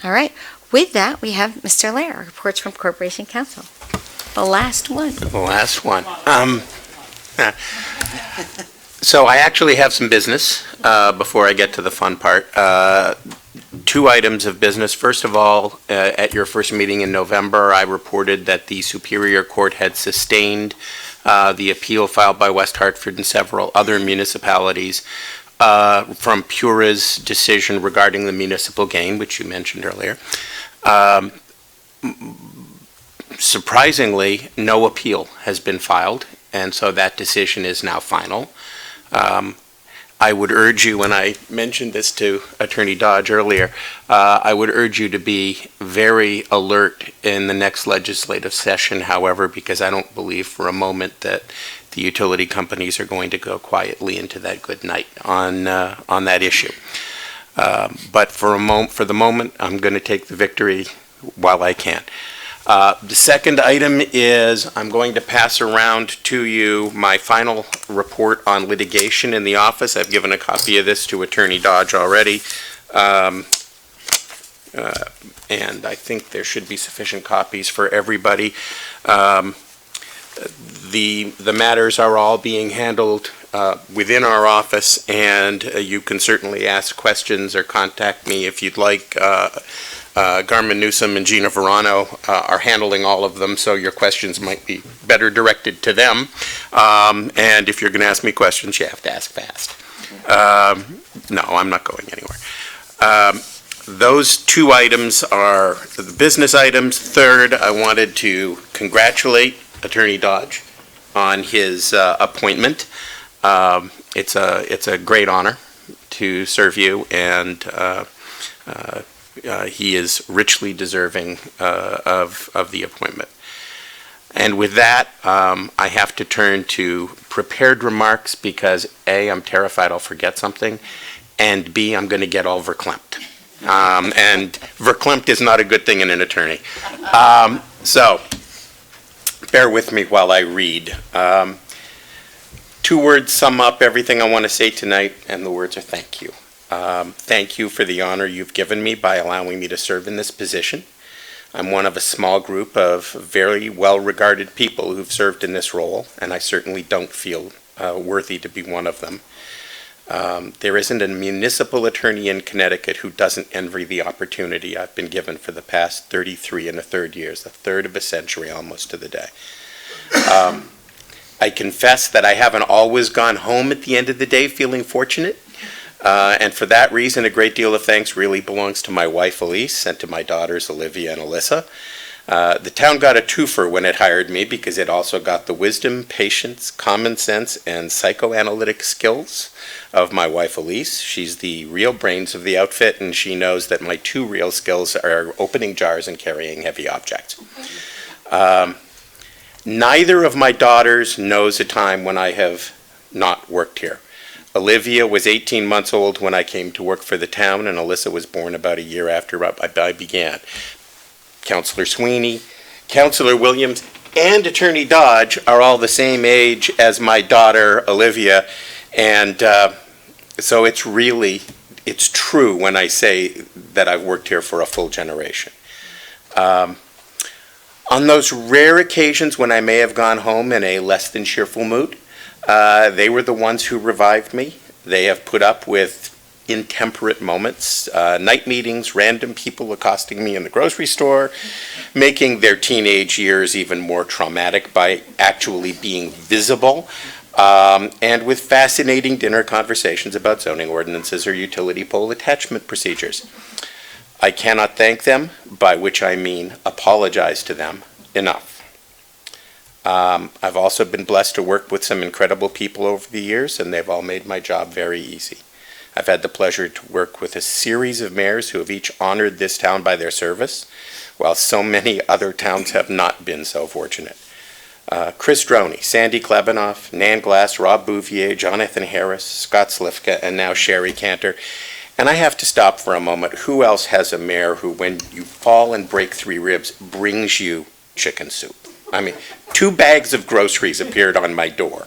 All right. With that, we have Mr. Lair, reports from Corporation Council. The last one. The last one. So I actually have some business before I get to the fun part. 2 items of business. First of all, at your first meeting in November, I reported that the Superior Court had sustained the appeal filed by West Hartford and several other municipalities from Pura's decision regarding the municipal gain, which you mentioned earlier. Surprisingly, no appeal has been filed, and so that decision is now final. I would urge you, when I mentioned this to Attorney Dodge earlier, I would urge you to be very alert in the next legislative session, however, because I don't believe for a moment that the utility companies are going to go quietly into that good night on that issue. But for the moment, I'm going to take the victory while I can. The second item is I'm going to pass around to you my final report on litigation in the office. I've given a copy of this to Attorney Dodge already. and I think there should be sufficient copies for everybody. The matters are all being handled within our office, and you can certainly ask questions or contact me if you'd like. Garmin Newsom and Gina Verano are handling all of them, so your questions might be better directed to them. And if you're going to ask me questions, you have to ask fast. No, I'm not going anywhere. Those two items are the business items. Third, I wanted to congratulate Attorney Dodge on his appointment. It's a great honor to serve you, and he is richly deserving of the appointment. And with that, I have to turn to prepared remarks because A, I'm terrified I'll forget something, and B, I'm going to get all verklempt. And verklempt is not a good thing in an attorney. So bear with me while I read. Two words sum up everything I want to say tonight, and the words are thank you. Thank you for the honor you've given me by allowing me to serve in this position. I'm one of a small group of very well-regarded people who've served in this role, and I certainly don't feel worthy to be one of them. There isn't a municipal attorney in Connecticut who doesn't envy the opportunity I've been given for the past 33 1/3 years, a third of a century almost to the day. I confess that I haven't always gone home at the end of the day feeling fortunate. And for that reason, a great deal of thanks really belongs to my wife, Elise, and to my daughters, Olivia and Alyssa. The town got a twofer when it hired me because it also got the wisdom, patience, common sense, and psychoanalytic skills of my wife, Elise. She's the real brains of the outfit, and she knows that my two real skills are opening jars and carrying heavy objects. Neither of my daughters knows a time when I have not worked here. Olivia was 18 months old when I came to work for the town, and Alyssa was born about a year after I began. Counselor Sweeney, Counselor Williams, and Attorney Dodge are all the same age as my daughter, Olivia, and so it's true when I say that I've worked here for a full generation. On those rare occasions when I may have gone home in a less than cheerful mood, they were the ones who revived me. They have put up with intemperate moments, night meetings, random people accosting me in the grocery store, making their teenage years even more traumatic by actually being visible, and with fascinating dinner conversations about zoning ordinances or utility pole attachment procedures. I cannot thank them, by which I mean apologize to them, enough. I've also been blessed to work with some incredible people over the years, and they've all made my job very easy. I've had the pleasure to work with a series of mayors who have each honored this town by their service, while so many other towns have not been so fortunate. Chris Droney, Sandy Klebanoff, Nan Glass, Rob Bouvier, Jonathan Harris, Scott Slifka, and now Sherry Cantor. And I have to stop for a moment. Who else has a mayor who, when you fall and break 3 ribs, brings you chicken soup? I mean, 2 bags of groceries appeared on my door.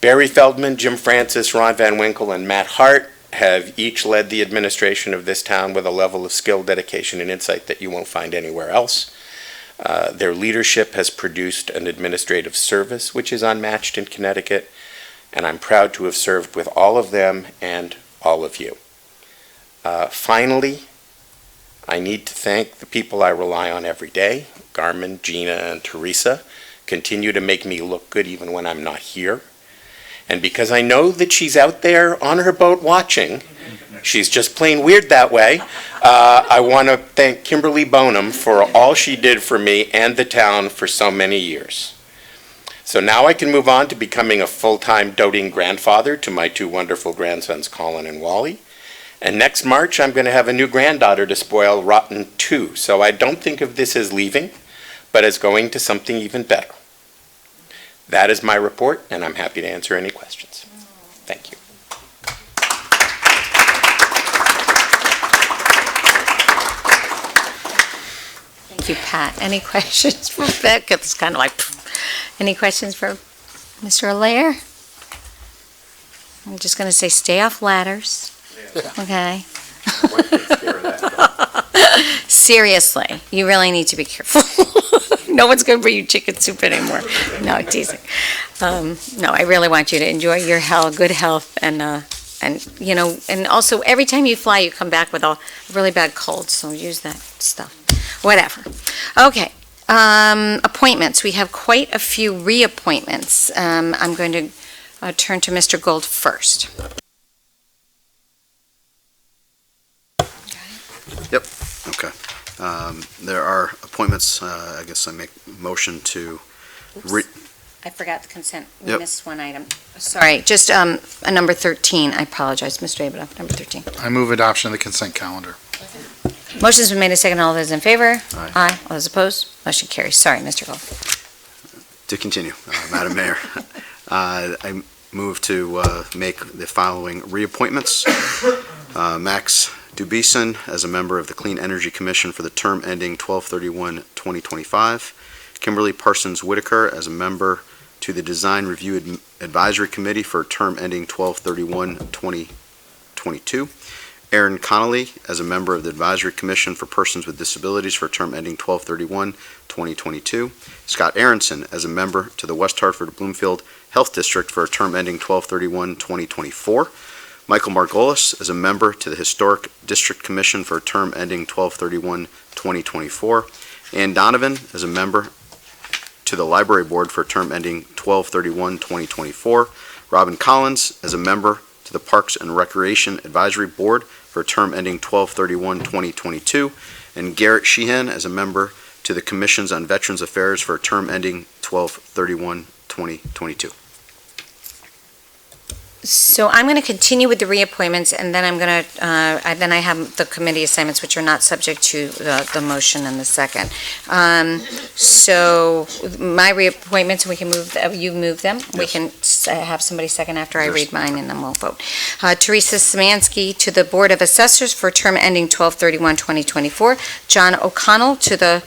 Barry Feldman, Jim Francis, Ron Van Winkle, and Matt Hart have each led the administration of this town with a level of skill, dedication, and insight that you won't find anywhere else. Their leadership has produced an administrative service which is unmatched in Connecticut, and I'm proud to have served with all of them and all of you. Finally, I need to thank the people I rely on every day. Garmin, Gina, and Teresa continue to make me look good even when I'm not here. And because I know that she's out there on her boat watching, she's just plain weird that way, I want to thank Kimberly Bonham for all she did for me and the town for so many years. So now I can move on to becoming a full-time doting grandfather to my 2 wonderful grandsons, Colin and Wally. And next March, I'm going to have a new granddaughter to spoil rotten too. So I don't think of this as leaving, but as going to something even better. That is my report, and I'm happy to answer any questions. Thank you. Thank you, Pat. Any questions for Beck? It's kind of like, any questions for Mr. Allaire? I'm just going to say stay off ladders. Okay. Seriously, you really need to be careful. No one's going to bring you chicken soup anymore. No, teasing. No, I really want you to enjoy your good health, and you know, and also every time you fly, you come back with a really bad cold, so use that stuff. Whatever. Okay. Appointments. We have quite a few reappointments. I'm going to turn to Mr. Gold first. Yep, okay. There are appointments, I guess I make motion to, I forgot the consent. We Yep. missed one item. Sorry, just a number 13. I apologize, Mr. Abada, number 13. I move adoption of the consent calendar. Motion's been made and seconded. All those in favor? Aye. All those opposed? Motion carries. Sorry, Mr. Gold. to continue, Madam Mayor, I move to make the following reappointments. Max Dubison as a member of the Clean Energy Commission for the term ending 12/31/2025. Kimberly Parsons Whitaker as a member to the Design Review Advisory Committee for a term ending 12/31/2022. Aaron Connolly as a member of the Advisory Commission for Persons with Disabilities for a term ending 12/31/2022. Scott Aronson as a member to the West Hartford Bloomfield Health District for a term ending 12/31/2024. Michael Margolis as a member to the Historic District Commission for a term ending 12/31/2024. Ann Donovan as a member to the Library Board for a term ending 12/31/2024. Robin Collins as a member to the Parks and Recreation Advisory Board for a term ending 12/31/2022. And Garrett Sheehan as a member to the Commissions on Veterans Affairs for a term ending 12/31/2022. So I'm going to continue with the reappointments, and then I'm going to, then I have the committee assignments, which are not subject to the motion in the second. So my reappointments, we can move, you move them. We can have somebody second after I read mine, and then we'll vote. Teresa Szymanski to the Board of Assessors for a term ending 12/31/2024. John O'Connell to the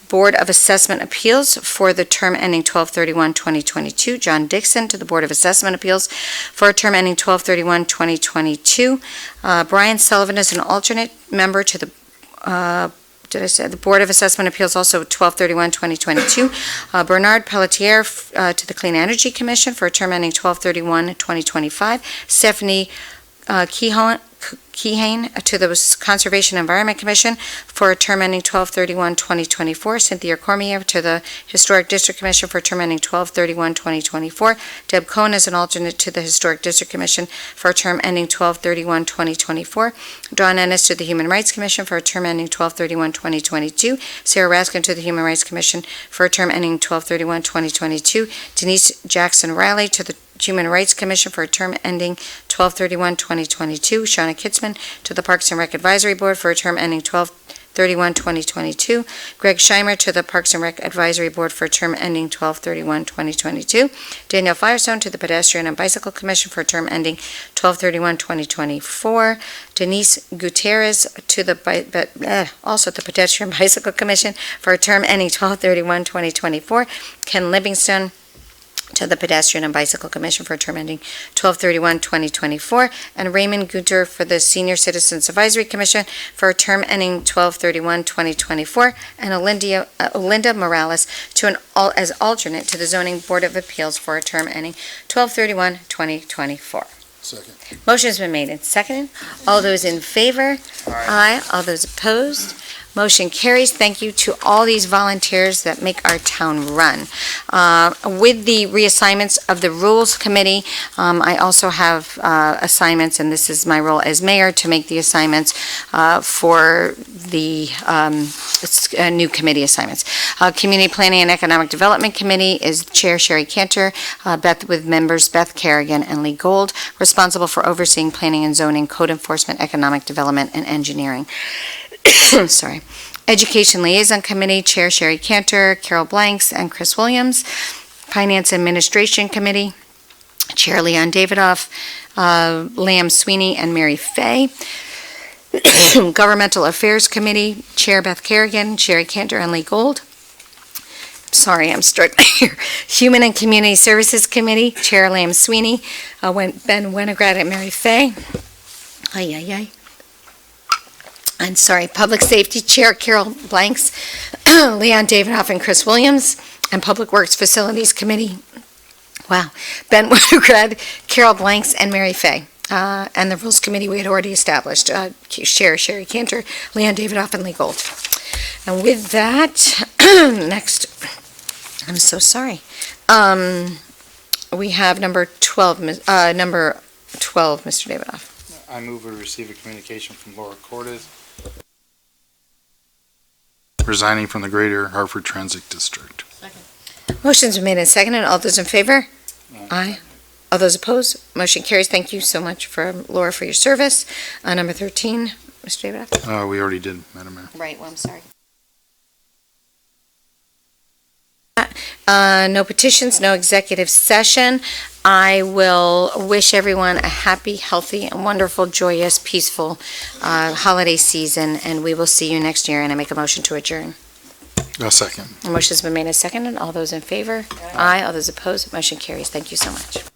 Board of Assessment Appeals for the term ending 12/31/2022. John Dixon to the Board of Assessment Appeals for a term ending 12/31/2022. Brian Sullivan is an alternate member to the, the Board of Assessment Appeals, also 12/31/2022. Bernard Pelletier to the Clean Energy Commission for a term ending 12/31/2025. Stephanie Kehane to the Conservation Environment Commission for a term ending 12/31/2024. Cynthia Cormier to the Historic District Commission for a term ending 12/31/2024. Deb Cohn is an alternate to the Historic District Commission for a term ending 12/31/2024. Dawn Ennis to the Human Rights Commission for a term ending 12/31/2022. Sarah Raskin to the Human Rights Commission for a term ending 12/31/2022. Denise Jackson Riley to the Human Rights Commission for a term ending 12/31/2022. Shauna Kitzman to the Parks and Rec Advisory Board for a term ending 12/31/2022. Greg Scheimer to the Parks and Rec Advisory Board for a term ending 12/31/2022. Danielle Firestone to the Pedestrian and Bicycle Commission for a term ending 12/31/2024. Denise Gutierrez to the also the Pedestrian Bicycle Commission for a term ending 12/31/2024. Ken Livingston to the Pedestrian and Bicycle Commission for a term ending 12/31/2024, and Raymond Gunter for the Senior Citizens Advisory Commission for a term ending 12/31/2024, and Olinda Morales as alternate to the Zoning Board of Appeals for a term ending 12/31/2024. Second. Motion's been made and seconded. All those in favor? Aye. All those opposed? Motion carries. Thank you to all these volunteers that make our town run. With the reassignments of the Rules Committee, I also have assignments, and this is my role as mayor, to make the assignments for the new committee assignments. Community Planning and Economic Development Committee is Chair Sherry Cantor, with members Beth Kerrigan and Lee Gold, responsible for overseeing planning and zoning, code enforcement, economic development, and engineering. Sorry. Education Liaison Committee, Chair Sherry Cantor, Carol Blanks, and Chris Williams. Finance Administration Committee, Chair Leon Davidoff, Lamb Sweeney, and Mary Fay. Governmental Affairs Committee, Chair Beth Kerrigan, Sherry Cantor, and Lee Gold. Sorry, I'm struggling here. Human and Community Services Committee, Chair Lamb Sweeney, Ben Winograd, and Mary Fay. I'm sorry, Public Safety Chair Carol Blanks, Leon Davidoff and Chris Williams, and Public Works Facilities Committee, wow, Ben Winograd, Carol Blanks, and Mary Fay. And the Rules Committee we had already established, Chair Sherry Cantor, Leon Davidoff, and Lee Gold. And with that, next, I'm so sorry. We have number 12, Mr. Davidoff. I move we receive a communication from Laura Cordes resigning from the Greater Hartford Transit District. Motion's been made and seconded. All those in favor? Aye. All those opposed? Motion carries. Thank you so much Laura for your service. Number 13, Mr. Davidoff. We already did, Madam Mayor. Right, well, I'm sorry. No petitions, no executive session. I will wish everyone a happy, healthy, and wonderful, joyous, peaceful holiday season, and we will see you next year, and I make a motion to adjourn. A second. A motion's been made and seconded. All those in favor? Aye. All those opposed? Motion carries. Thank you so much.